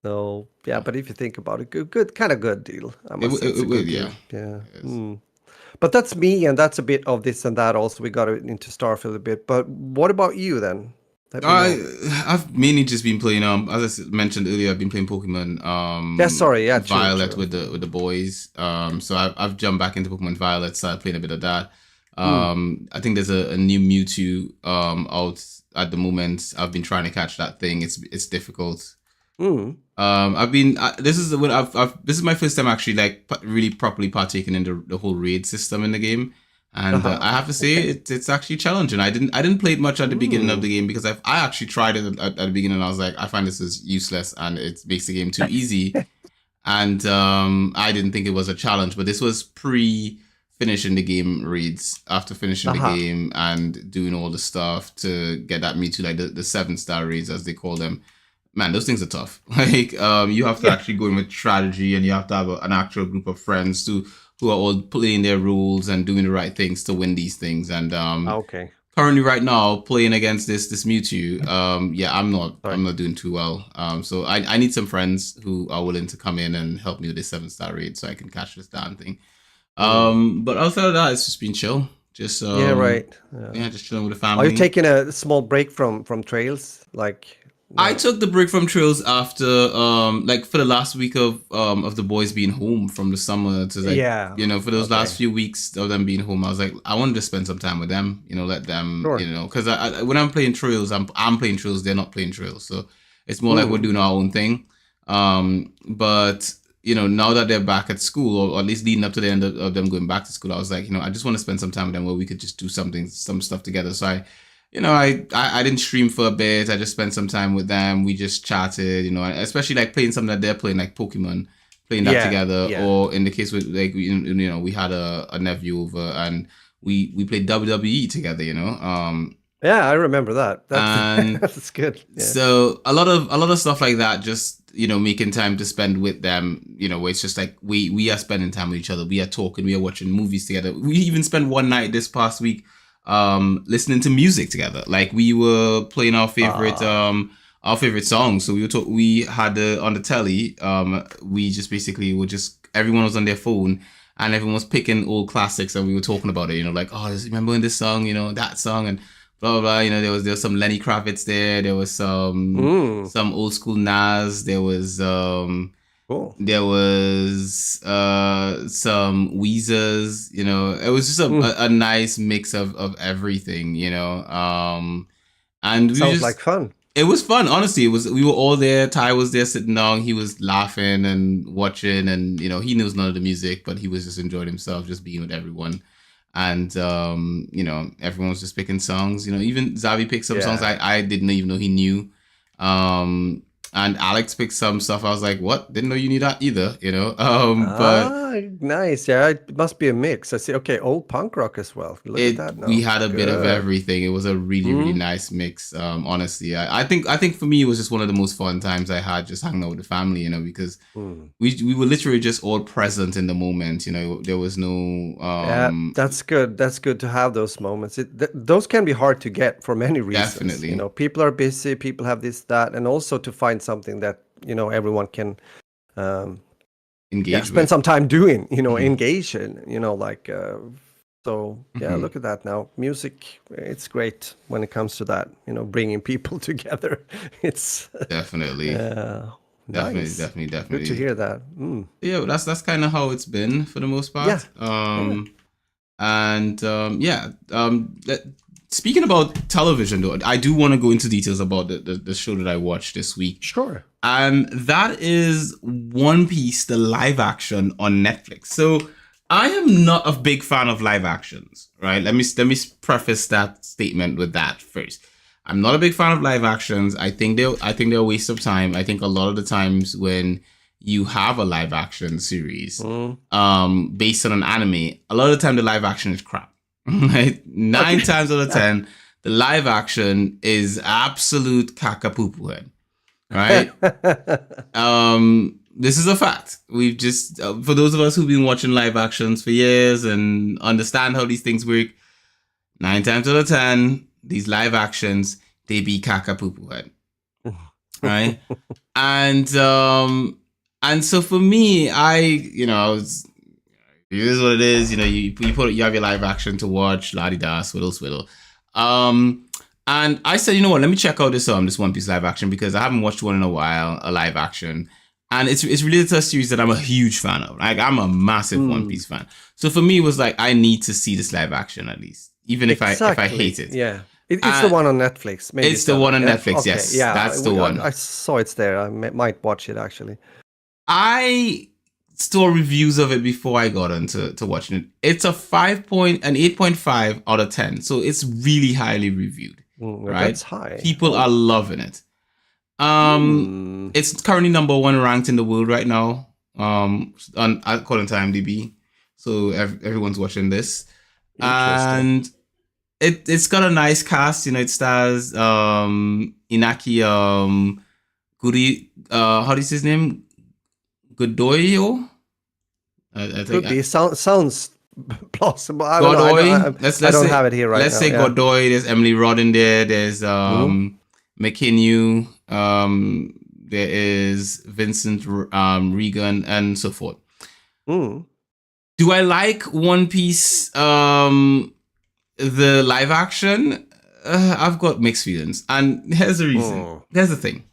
So yeah, but if you think about it, good, kind of good deal. I must say It it's a would, good yeah. deal. Yeah. It is. But that's me, and that's a bit of this and that. Also, we got into Starfield a bit. But what about you then? Let me know. I've mainly just been playing as I mentioned earlier, I've been playing Pokemon Yeah, sorry. Yeah, true, Violet true. with the boys. So I've jumped back into Pokemon Violet, started playing a bit of that. I think there's a new Mewtwo out at the moment. I've been trying to catch that thing. It's difficult. I've been this is when this is my first time actually like really properly partaking in the whole raid system in the game. And I have to say it's actually challenging. I didn't play it much at the beginning of the game because I actually tried it at the beginning and I was like, I find this is useless and it makes the game too easy. And I didn't think it was a challenge, but this was pre finishing the game raids. After finishing the game and doing all the stuff to get that Mewtwo, like the 7-star raids as they call them. Man, those things are tough. Like you have to actually go in with strategy and you have to have an actual group of friends who are all playing their rules and doing the right things to win these things. And Okay. currently right now playing against this Mewtwo, yeah, I'm not doing too well. So I need some friends who are willing to come in and help me with this 7-star raid so I can catch this damn thing. But outside of that, it's just been chill. Just Yeah, right. yeah, just chilling with the family. Are you taking a small break from trails? Like, I took the break from trails after like for the last week of the boys being home from the summer to like for those last few weeks of them being home, I was like I wanted to spend some time with them, let them because I when I'm playing trails, I'm playing trails, they're not playing trails, so it's more like we're doing our own thing. But now that they're back at school, or at least leading up to the end of them going back to school, I was like, I just want to spend some time with them where we could just do some stuff together. So I didn't stream for a bit. I just spent some time with them. We just chatted, especially like playing something that they're playing, like Pokemon, playing that together. Yeah. Or in the case with like, we had a nephew over and we played WWE together, Yeah, I remember that. That's good. Yeah. So a lot of stuff like that, just, making time to spend with them, where it's just like we are spending time with each other. We are talking, we are watching movies together. We even spent one night this past week listening to music together. Like we were playing our favorite songs. So we had on the telly, we just basically everyone was on their phone and everyone was picking old classics and we were talking about it, like, oh, remember in this song, that song and blah, blah, blah. There was some Lenny Kravitz there. There was some old school Nas. There was there was some Weezers, it was just a nice mix of everything, and sounds like fun. It was fun, honestly. We were all there. Ty was there sitting down. He was laughing and watching, and he knows none of the music, but he was just enjoying himself, just being with everyone. And everyone was just picking songs. Even Zavi picked some songs I didn't even know he knew. And Alex picked some stuff. I was like, what? Didn't know you knew that either, but nice. Yeah, it must be a mix. I see. Okay, old punk rock as well. Look at that now. We had a bit of everything. It was a really, really nice mix. Honestly, I think for me, it was just one of the most fun times I had just hanging out with the family, because we were literally just all present in the moment. There was no. Yeah, that's good. That's good to have those moments. Those can be hard to get for many reasons. Definitely. People are busy. People have this, that, and also to find something that everyone can engage spend with. some time doing. Engage in. Like. So yeah, look at that now. Music, it's great when it comes to that. Bringing people together. It's definitely. Nice. Definitely. Good to hear that. Yeah, that's kind of how it's been for the most Yeah. part. Speaking about television, though, I do want to go into details about the show that I watched this week. Sure. And that is One Piece, the live action on Netflix. So I am not a big fan of live actions, right? Let me preface that statement with that first. I'm not a big fan of live actions. I think they're a waste of time. I think a lot of the times when you have a live action series based on an anime, a lot of the time the live action is crap. Right? 9 times out of 10, the live action is absolute caca-poo-poo head. Right? This is a fact. We've just, for those of us who've been watching live actions for years and understand how these things work, 9 times out of 10, these live actions, they be caca-poo-poo head. Right? And so for me, it is what it is. You know, you have your live action to watch, la-di-da, swiddle. And I said, you know what, let me check out this One Piece live action because I haven't watched one in a while, a live action. And it's related to a series that I'm a huge fan of. Like, I'm a massive One Piece fan. So for me, it was like, I need to see this live action at least, even if I hate it. Yeah. It's the one on Netflix. Maybe it's the one on Netflix, okay. Yes. Yeah, that's the one. I saw it's there. I might watch it, actually. I saw reviews of it before I got into watching it. It's an 8.5 out of 10. So it's really highly reviewed. Right? That's high. People are loving it. It's currently number 1 ranked in the world right now. According to IMDb. So everyone's watching this. And it's got a nice cast. You know, it stars Inaki Guri. How do you say his name? Godoyo. Could be. Sounds plausible. I don't have it here right now. Let's say Godoy. There's Emily Rodden there. There's McKinney. There is Vincent Regan and so forth. Do I like One Piece? The live action? I've got mixed feelings, and here's the reason. Here's the thing.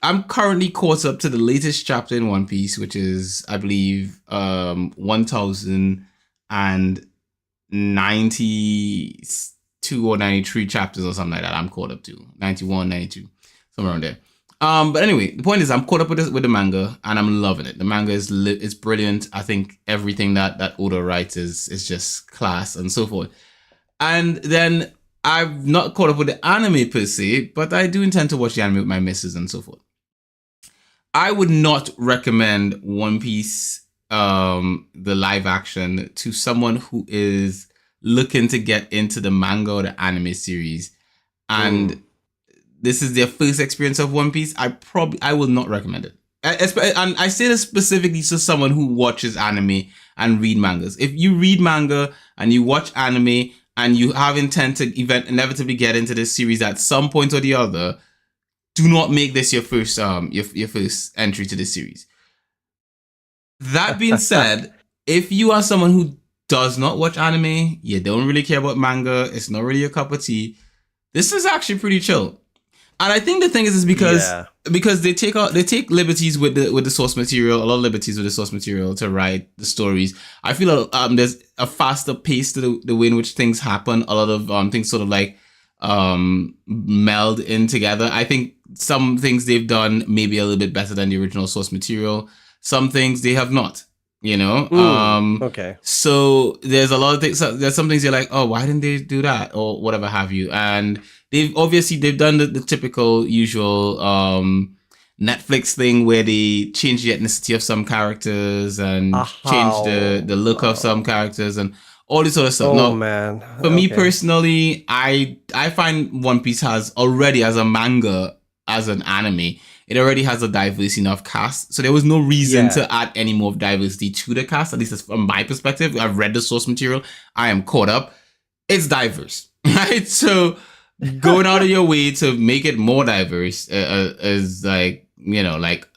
I'm currently caught up to the latest chapter in One Piece, which is, I believe, 1092 or 93 chapters or something like that. I'm caught up to 91, 92, somewhere around there. But anyway, the point is, I'm caught up with the manga, and I'm loving it. The manga is brilliant. I think everything that Oda writes is just class and so forth. And then I've not caught up with the anime per se, but I do intend to watch the anime with my missus and so forth. I would not recommend One Piece, the live action, to someone who is looking to get into the manga or the anime series, and this is their first experience of One Piece. I will not recommend it. And I say this specifically to someone who watches anime and read mangas. If you read manga and you watch anime and you have intent to inevitably get into this series at some point or the other, do not make this your first your first entry to the series. That being said, if you are someone who does not watch anime, you don't really care about manga, it's not really your cup of tea, this is actually pretty chill. And I think the thing is because they take liberties with the source material, a lot of liberties with the source material to write the stories. I feel there's a faster pace to the way in which things happen. A lot of things sort of like meld in together. I think some things they've done maybe a little bit better than the original source material. Some things they have not. You know, okay. So there's a lot of things. There's some things you're like, oh, why didn't they do that or whatever have you? And they've done the typical usual Netflix thing where they change the ethnicity of some characters and change the look of some characters and all this sort of stuff. Oh man! For me personally, I find One Piece has already as a manga, as an anime, it already has a diverse enough cast. So there was no reason to add any more diversity to the cast, at least from my perspective. I've read the source material. I am caught up. It's diverse, right? So going out of your way to make it more diverse is like, you know, like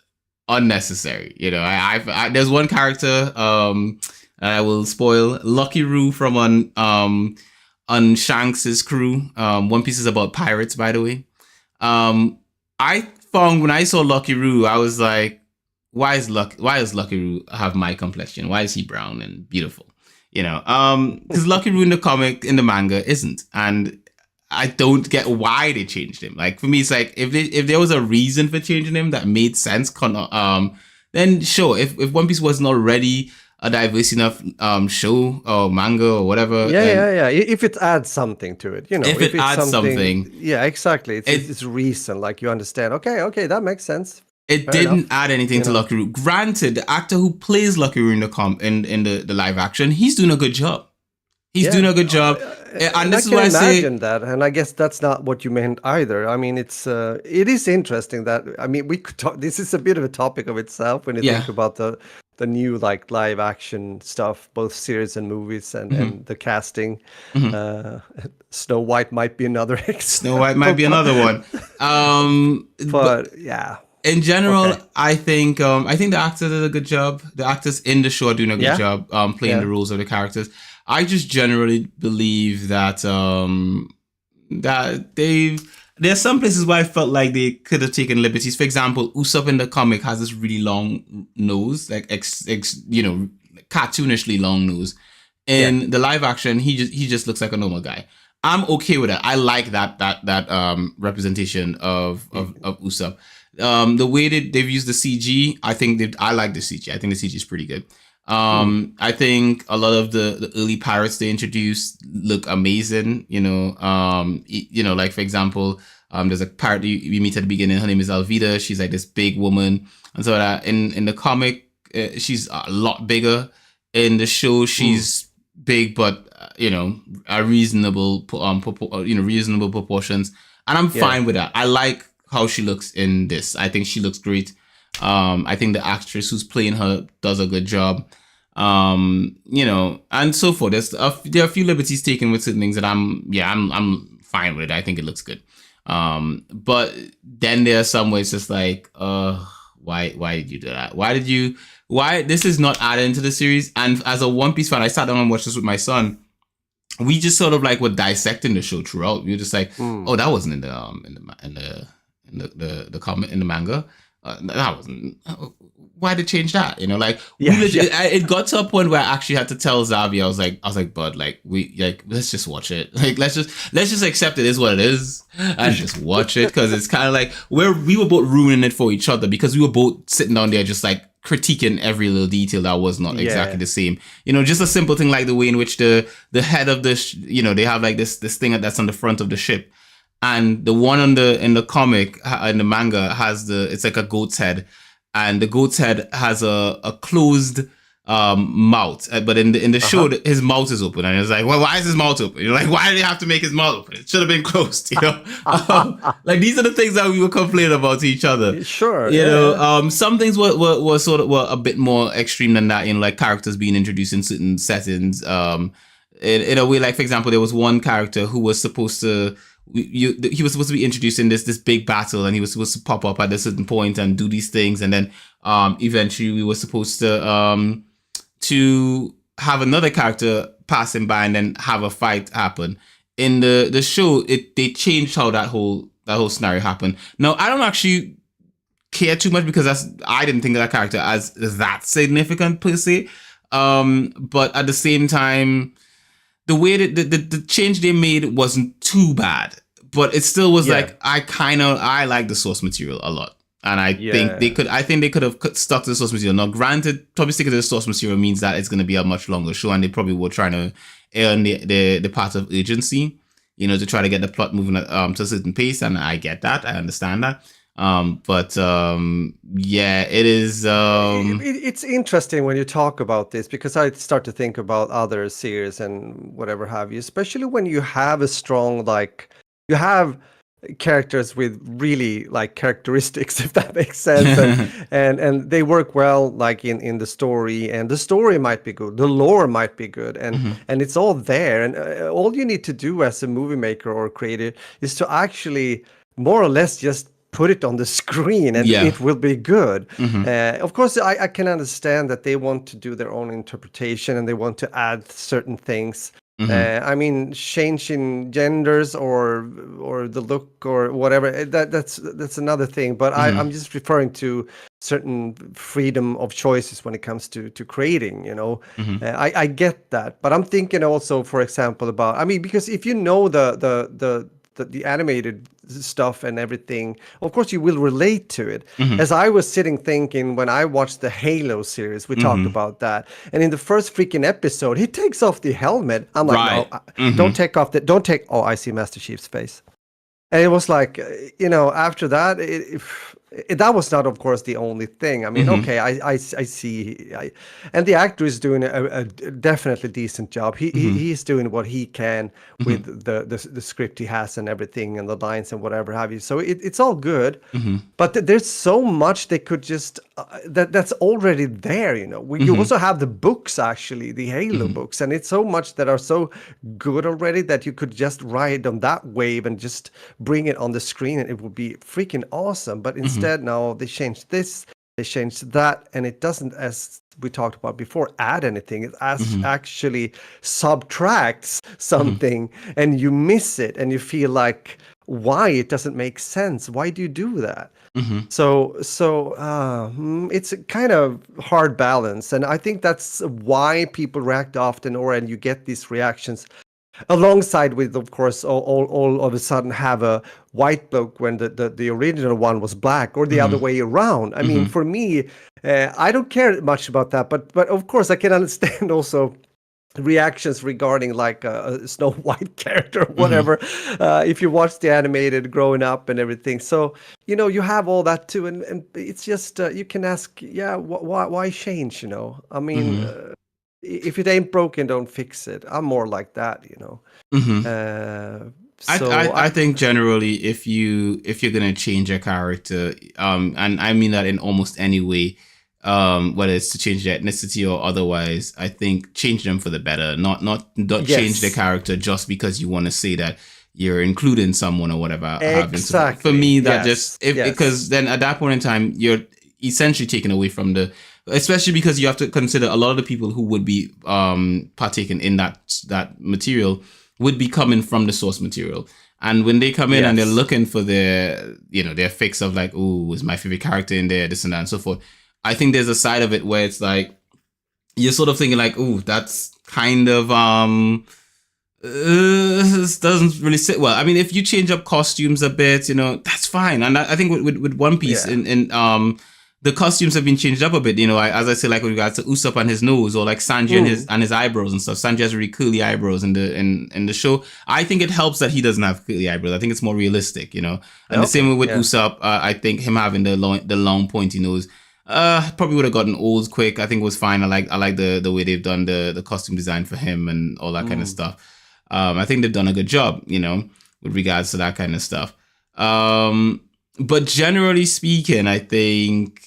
unnecessary. You know, I there's one character I will spoil, Lucky Roo from on Shanks's crew. One Piece is about pirates, by the way. I found when I saw Lucky Roo, I was like, why does Lucky Roo have my complexion? Why is he brown and beautiful? Because Lucky Roo in the comic, in the manga, isn't. And I don't get why they changed him. Like, for me, it's like, if there was a reason for changing him that made sense, then sure. If One Piece wasn't already a diverse enough show or manga or whatever. Yeah. If it adds something to it, if it it's adds something. Yeah, exactly. It's reason, like you understand. Okay, that makes sense. It Fair didn't enough. add anything to Lucky Roo. Granted, the actor who plays Lucky Roo in the live action, he's doing a good job. He's doing a good job. And this is why I say, that, and I guess that's not what you meant either. I mean, it is interesting that, I mean, we could talk. This is a bit of a topic of itself when you think about the new like live action stuff, both series and movies, and the casting. Snow White might be another example. Snow White might be another one. But yeah. In general, I think the actors did a good job. The actors in the show are doing a good job playing the roles of the characters. I just generally believe that there's some places where I felt like they could have taken liberties. For example, Usopp in the comic has this really long nose, like cartoonishly long nose. In the live action, he just looks like a normal guy. I'm okay with that. I like that representation of Usopp. The way that they've used the CG, I like the CG. I think the CG is pretty good. I think a lot of the early pirates they introduced look amazing. Like, for example, there's a pirate we meet at the beginning. Her name is Alvida. She's like this big woman, and so that in the comic, she's a lot bigger. In the show, she's big, but a reasonable reasonable proportions, and I'm fine with that. I like how she looks in this. I think she looks great. I think the actress who's playing her does a good job. And so forth. There are a few liberties taken with certain things that I'm fine with it. I think it looks good. But then there are some ways just like, why did you do that? Why this is not added into the series? And as a One Piece fan, I sat down and watched this with my son. We just sort of like were dissecting the show throughout. We were just like, oh, that wasn't in the comment in the manga. That wasn't. Why did change that? It got to a point where I actually had to tell Zavi. I was like, bud, let's just watch it. Like, let's just accept it is what it is and just watch it, because it's kind of like we were both ruining it for each other, because we were both sitting down there just like critiquing every little detail that was not exactly the same. Just a simple thing like the way in which the head of the they have like this thing that's on the front of the ship. And the one in the comic, in the manga, it's like a goat's head, and the goat's head has a closed mouth, but in the show his mouth is open, and it's like, well, why is his mouth open? You're like, why did they have to make his mouth open? It should have been closed. Like, these are the things that we were complaining about to each other. Sure. Some things were sort of a bit more extreme than that, like characters being introduced in certain settings. In a way, like, for example, there was one character who was supposed to. He was supposed to be introduced in this big battle, and he was supposed to pop up at a certain point and do these things, and then eventually we were supposed to have another character pass him by and then have a fight happen. In the show, they changed how that whole scenario happened. Now, I don't actually care too much, because I didn't think of that character as that significant per se, but at the same time, the way that the change they made wasn't too bad, but it still was like, I like the source material a lot, and I think they could have stuck to the source material. Now, granted, probably sticking to the source material means that it's going to be a much longer show, and they probably were trying to err on the part of urgency, to try to get the plot moving to a certain pace, and I get that, I understand that. It is. It's interesting when you talk about this, because I start to think about other series and whatever have you, especially when you have a strong, like, you have characters with really like characteristics, if that makes sense, and they work well, like in the story, and the story might be good, the lore might be good, and it's all there, and all you need to do as a movie maker or creator is to actually more or less just put it on the screen, and it will be good. Of course, I can understand that they want to do their own interpretation, and they want to add certain things Mm-hmm. I mean, changing genders or the look or whatever, that's another thing. But Mm-hmm. I'm just referring to certain freedom of choices when it comes to creating. Mm-hmm. I get that, but I'm thinking also, for example, about, I mean, because if you know the animated stuff and everything, of course you will relate to it. Mm-hmm. As I was sitting thinking when I watched the Halo series, we talked Mm-hmm. about that, and in the first freaking episode, he takes off the helmet. I'm like, no, Right. Mm-hmm. don't take. Oh, I see Master Chief's face. And it was like, after that, that was not, of course, the only thing. I mean, Mm-hmm. okay, I see, and the actor is doing a definitely decent job. Mm-hmm. He's doing what he can Mm-hmm. with the script he has and everything and the lines and whatever have you. So it's all good. Mm-hmm. But there's so much they could just that's already there. You Mm-hmm. also have the books, actually, the Halo Mm-hmm. books, and it's so much that are so good already that you could just ride on that wave and just bring it on the screen, and it would be freaking awesome. But Mm-hmm. instead, now they changed this, they changed that, and it doesn't, as we talked about before, add anything. It Mm-hmm. actually subtracts Mm-hmm. something, and you miss it, and you feel like, why? It doesn't make sense. Why do you do that? Mm-hmm. It's a kind of hard balance, and I think that's why people react often, and you get these reactions alongside with, of course, all of a sudden have a white bloke when the original one was black, or the other Mm-hmm. way around. I mean, Mm-hmm. for me, I don't care much about that, but of course I can understand also reactions regarding like a Snow White character or Mm-hmm. whatever, if you watch the animated growing up and everything. So you have all that too, and it's just you can ask, yeah, why change? I mean, Mm-hmm. if it ain't broken, don't fix it. I'm more like that. Mm-hmm. Uh, I, so I think generally if you're gonna change a character, and I mean that in almost any way, whether it's to change their ethnicity or otherwise, I think change them for the better. Not change the yes, character just because you want to say that you're including someone or whatever have been. So for exactly. me, that Yes, just if yes, because then at that point in time you're essentially taken away from the, especially because you have to consider a lot of the people who would be partaking in that material would be coming from the source material. And when they come in and they're yes. looking for their fix of like, oh, is my favorite character in there, this and that and so forth. I think there's a side of it where it's like you're sort of thinking like, oh, that's kind of this doesn't really sit well. I mean, if you change up costumes a bit, that's fine. And I think with One Piece Yeah. in the costumes have been changed up a bit. As I say, like with regards to Usopp and his nose, or like Sanji and his eyebrows and stuff. Sanji has really curly eyebrows in the show. I think it helps that he doesn't have curly eyebrows. I think it's more realistic, And the same Okay. way with Yeah. Usopp, I think him having the long pointy nose. Probably would have gotten old quick. I think it was fine. I like the way they've done the costume design for him and all that kind of stuff. I think they've done a good job, with regards to that kind of stuff. But generally speaking, I think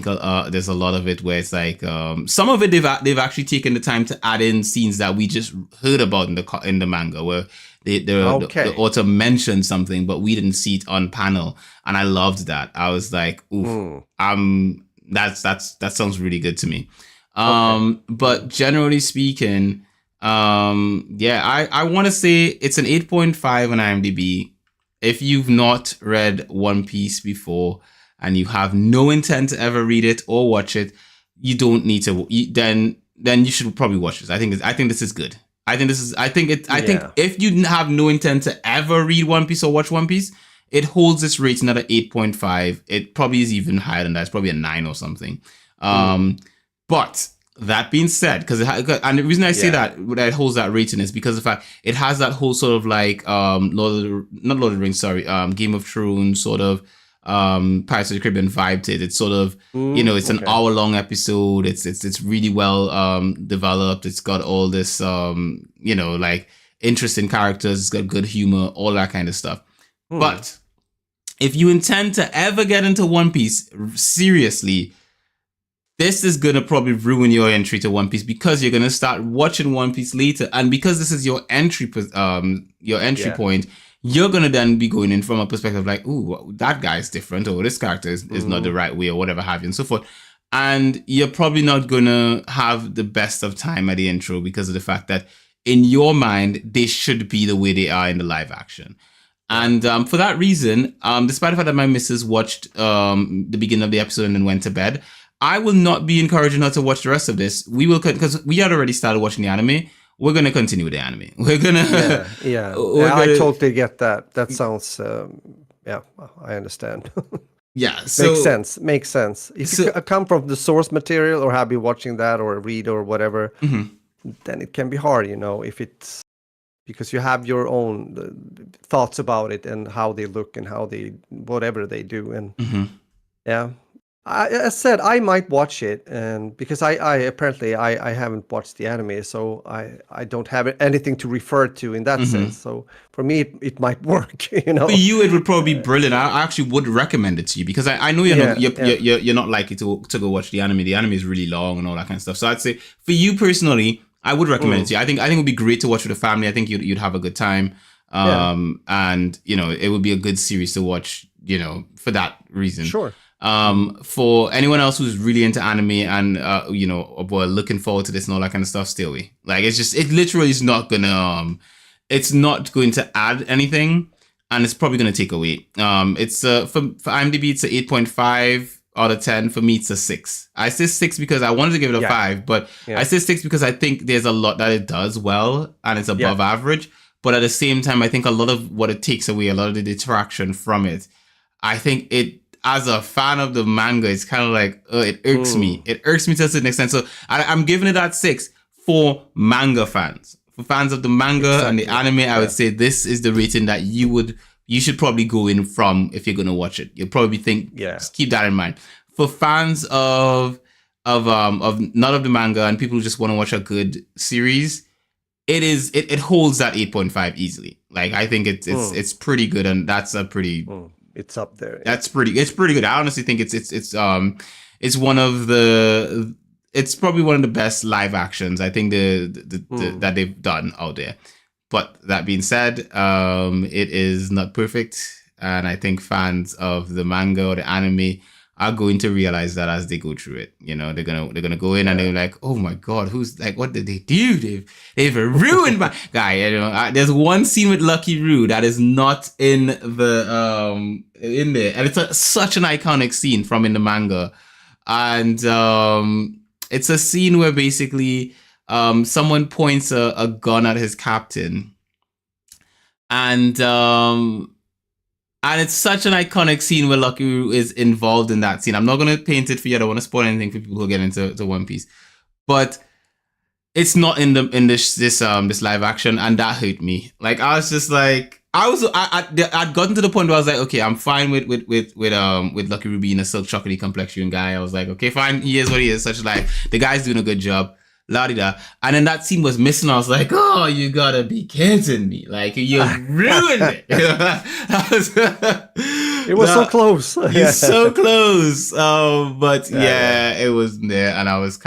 there's a lot of it where it's like some of it they've actually taken the time to add in scenes that we just heard about in the manga, where the author mentioned something but we didn't see it on panel, and I loved that. I was like, oof, that sounds really good to me. But generally speaking, I want to say it's an 8.5 on IMDb. If you've not read One Piece before and you have no intent to ever read it or watch it, you don't need to. Then you should probably watch this. I think this is good. I think if you have no intent to ever read One Piece or watch One Piece, it holds its rating at an 8.5. It probably is even higher than that. It's probably a 9 or something. But that being said, and the reason I say that it holds that rating is because of the fact it has that whole sort of like not Lord of the Rings, sorry, Game of Thrones sort of Pirates of the Caribbean vibe to it. It's sort of it's an hour-long episode. It's really well developed. It's got all this like interesting characters. It's got good humor, all that kind of stuff. But if you intend to ever get into One Piece seriously, this is gonna probably ruin your entry to One Piece, because you're gonna start watching One Piece later, and because this is your entry point, you're gonna then be going in from a perspective like, ooh, that guy's different, or this character is not the right way, or whatever have you, and so forth. And you're probably not gonna have the best of time at the intro because of the fact that in your mind, they should be the way they are in the live action. And for that reason, despite the fact that my missus watched the beginning of the episode and then went to bed, I will not be encouraging her to watch the rest of this. We will, because we had already started watching the anime. We're going to continue with the anime. We're going to... Yeah. I totally get that. That sounds... I understand. Yeah. So, Makes sense. If you come from the source material or have been watching that or read or whatever, then it can be hard, if it's... Because you have your own thoughts about it and how they look and how they... Whatever they do. And yeah... I said I might watch it, and because I apparently haven't watched the anime, so I don't have anything to refer to in that sense. So for me, it might work. For you, it would probably be brilliant. I actually would recommend it to you because I know you're not likely to go watch the anime. The anime is really long and all that kind of stuff. So I'd say for you personally, I would recommend it to you. I think it would be great to watch with a family. I think you'd have a good time. And it would be a good series to watch. For that reason. Sure. For anyone else who's really into anime and were looking forward to this and all that kind of stuff, stay away. Like it literally is not gonna it's not going to add anything, and it's probably gonna take away. It's for IMDb it's a 8.5 out of 10. For me it's a 6. I say 6 because I wanted to give it a 5, but I say 6 because I think there's a lot that it does well and it's above average. But at the same time, I think a lot of what it takes away, a lot of the detraction from it, I think it, as a fan of the manga, it's kind of like, it irks me. It irks me to a certain extent. So I'm giving it that 6 for manga fans. For fans of the manga and the anime, I would say this is the rating that you should probably go in from if you're going to watch it. You'll probably think, just keep that in mind. For fans of not of the manga and people who just want to watch a good series, it holds that 8.5 easily. Like, I think it's pretty good, and that's a pretty... It's up there. It's pretty good. I honestly think it's one of the... It's probably one of the best live actions I think that they've done out there. But that being said, it is not perfect, and I think fans of the manga or the anime are going to realize that as they go through it. They're gonna go in and they're like, oh my god, what did they do? They've ruined my guy. There's one scene with Lucky Roo that is not in the in there, and it's such an iconic scene from in the manga, and it's a scene where basically someone points a gun at his captain, and it's such an iconic scene where Lucky Roo is involved in that scene. I'm not going to paint it for you. I don't want to spoil anything for people who get into One Piece. But it's not in this live action, and that hurt me. Like, I was just like, I'd gotten to the point where I was like, okay, I'm fine with Lucky Roo being a silk chocolatey complexion guy. I was like, okay, fine, he is what he is. Such like the guy's doing a good job. La-di-da. And then that scene was missing. I was like, oh, you gotta be kidding me. Like, you ruined it. It was so close. You're so close. But it was there. And I was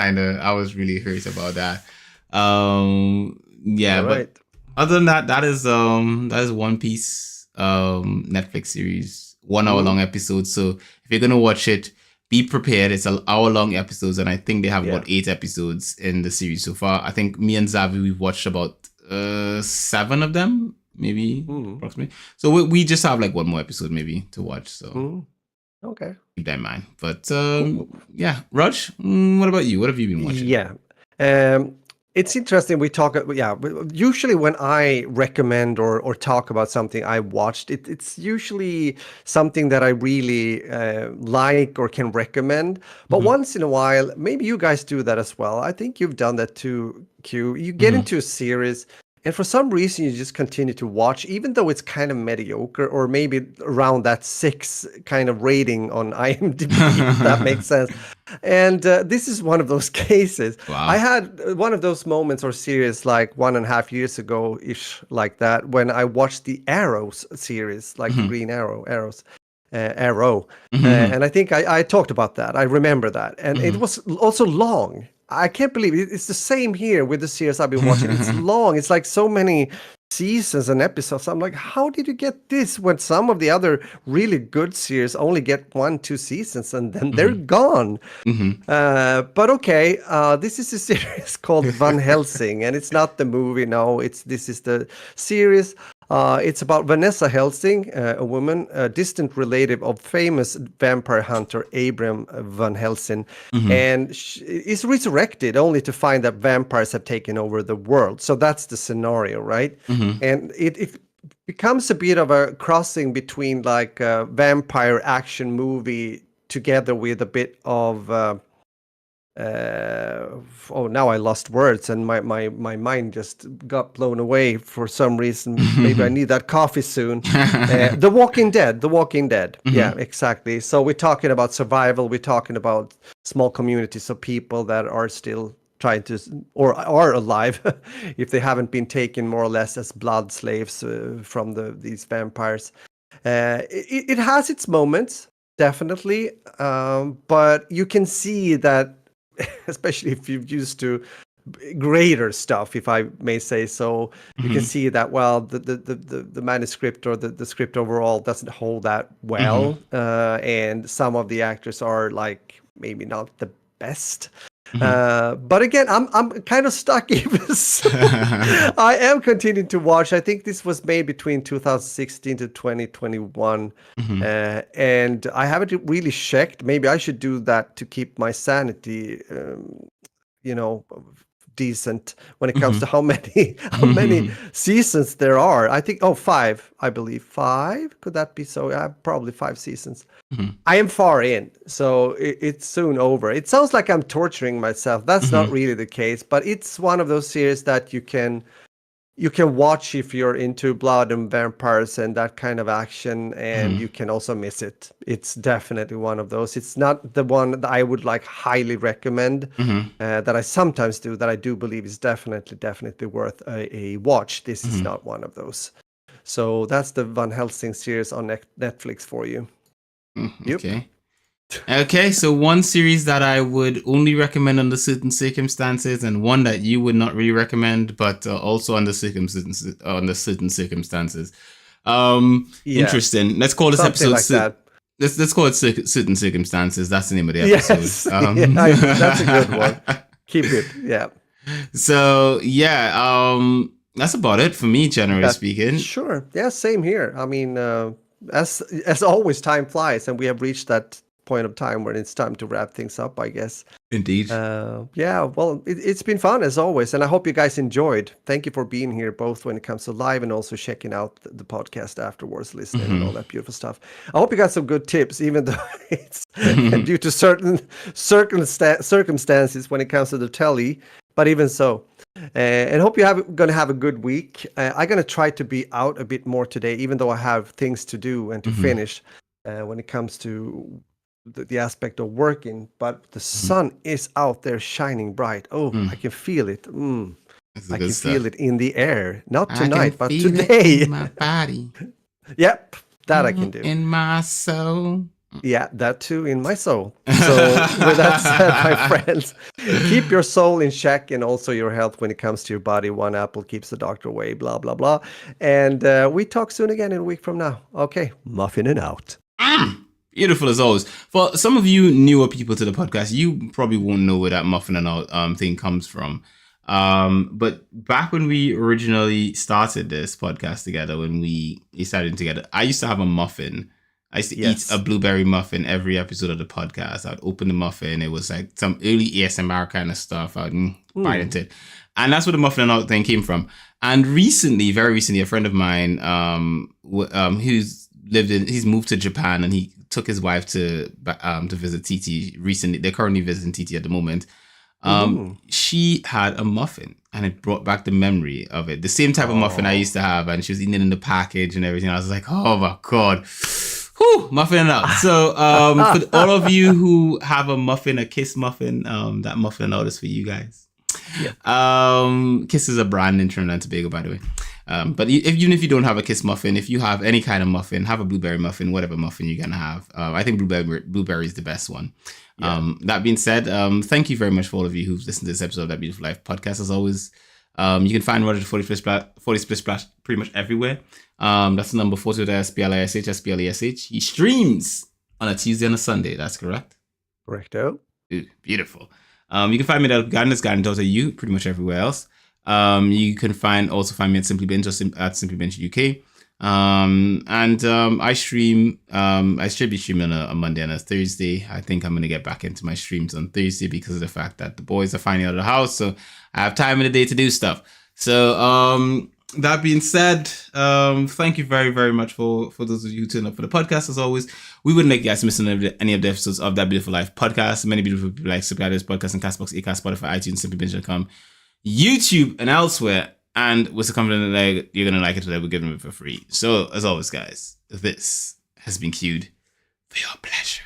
really hurt about that. But other than that, that is One Piece Netflix series, 1 hour long episode. So if you're gonna watch it, be prepared. It's an hour-long episodes, and I think they have about 8 episodes in the series so far. I think me and Zavi, we've watched about 7 of them, maybe, approximately. So we just have like one more episode maybe to watch. So okay, keep that in mind. But Raj, what about you? What have you been watching? It's interesting. We talk, usually when I recommend or talk about something I watched, it's usually something that I really like or can recommend. But once in a while, maybe you guys do that as well. I think you've done that too, Q. You get into a series, and for some reason, you just continue to watch, even though it's kind of mediocre, or maybe around that 6 kind of rating on IMDb, if that makes sense. And this is one of those cases. Wow. I had one of those moments or series like 1.5 years ago-ish, like that, when I watched the Arrows series, like the Green Arrows. Arrow. And I think I talked about that. I remember that. And it was also long. I can't believe it. It's the same here with the series I've been watching. It's long. It's like so many seasons and episodes. I'm like, how did you get this when some of the other really good series only get 1-2 seasons and then they're gone? But okay, this is a series called Van Helsing, and it's not the movie. No, this is the series. It's about Vanessa Helsing, a woman, a distant relative of famous vampire hunter Abraham Van Helsing, and she is resurrected only to find that vampires have taken over the world. So that's the scenario, right? And it becomes a bit of a crossing between like a vampire action movie together with a bit of now I lost words and my mind just got blown away for some reason. Maybe I need that coffee soon. The Walking Dead. Yeah, exactly. So we're talking about survival. We're talking about small communities of people that are still trying to, or are alive, if they haven't been taken more or less as blood slaves from these vampires. It has its moments, definitely, but you can see that, especially if you're used to greater stuff, if I may say so, you can see that, well, the manuscript or the script overall doesn't hold that well, and some of the actors are like maybe not the best. But again, I'm kind of stuck even so. I am continuing to watch. I think this was made between 2016 to 2021, and I haven't really checked. Maybe I should do that to keep my sanity, decent when it comes to how many seasons there are. I think 5. I believe 5. Could that be so? Yeah, probably 5 seasons. I am far in, so it's soon over. It sounds like I'm torturing myself. That's not really the case, but it's one of those series that you can watch if you're into blood and vampires and that kind of action, and you can also miss it. It's definitely one of those. It's not the one that I would like highly recommend, that I sometimes do, that I do believe is definitely worth a watch. This is not one of those. So that's the Van Helsing series on Netflix for you. Okay. Okay, so one series that I would only recommend under certain circumstances, and one that you would not really recommend, but also under certain circumstances. Interesting. Let's call this Something episode. like that. Let's call it certain circumstances. That's the name of the episode. Yes, that's a good one. Keep it. Yeah. So yeah, that's about it for me, generally speaking. Sure. Yeah, same here. I mean, as always, time flies, and we have reached that point of time where it's time to wrap things up, I guess. Indeed. Yeah, well, it's been fun as always, and I hope you guys enjoyed. Thank you for being here, both when it comes to live and also checking out the podcast afterwards, listening and all that beautiful stuff. I hope you got some good tips, even though it's due to certain circumstances when it comes to the Tele, but even so. And hope you're going to have a good week. I'm going to try to be out a bit more today, even though I have things to do and to finish when it comes to the aspect of working. But the sun is out there shining bright. Oh, I can feel it. I can feel it in the air. Not tonight, but today. In my body. Yep, that I can do. In my soul. Yeah, that too, in my soul. So with that said, my friends, keep your soul in check and also your health when it comes to your body. One apple keeps the doctor away, blah, blah, blah. And we talk soon again in a week from now. Okay, muffining out. Beautiful as always. For some of you newer people to the podcast, you probably won't know where that muffin and out thing comes from. But back when we originally started this podcast together, when we started together, I used to have a muffin. I used to eat a blueberry muffin every episode of the podcast. I'd open the muffin. It was like some early ASMR kind of stuff. I'd bite into it. And that's where the muffin and out thing came from. And very recently, a friend of mine he's moved to Japan, and he took his wife to visit TT recently. They're currently visiting TT at the moment. She had a muffin, and it brought back the memory of it. The same type of muffin I used to have, and she was eating it in the package and everything. I was like, oh my God. Whew, muffin out. So for all of you who have a Kiss muffin, that muffin out is for you guys. Yep. Kiss is a brand in Trinidad and Tobago, by the way. But even if you don't have a Kiss muffin, if you have any kind of muffin, have a blueberry muffin, whatever muffin you're gonna have. I think blueberry is the best one. Yeah. That being said, thank you very much for all of you who've listened to this episode of That Beautiful Life podcast. As always, You can find Roger the 40 Split Splash pretty much everywhere. That's the number 40 with SPLISH, SPLESH. He streams on a Tuesday and a Sunday. That's correct. Correcto. Ooh, beautiful. You can find me at GardenersGarden.eu pretty much everywhere else. You can also find me at Simply Binge or at Simply Binge UK. I stream. I should be streaming on a Monday and a Thursday. I think I'm gonna get back into my streams on Thursday because of the fact that the boys are finally out of the house, so I have time in the day to do stuff. So that being said, thank you very, very much for those of you who turned up for the podcast. As always, we wouldn't like you guys to miss any of the episodes of That Beautiful Life podcast. Many beautiful people like subscribe to this podcast on Castbox, Acast, Spotify, iTunes, SimplyBinge.com, YouTube, and elsewhere. And we're so confident that you're going to like it today. We're giving it for free. So, as always, guys, this has been queued for your pleasure.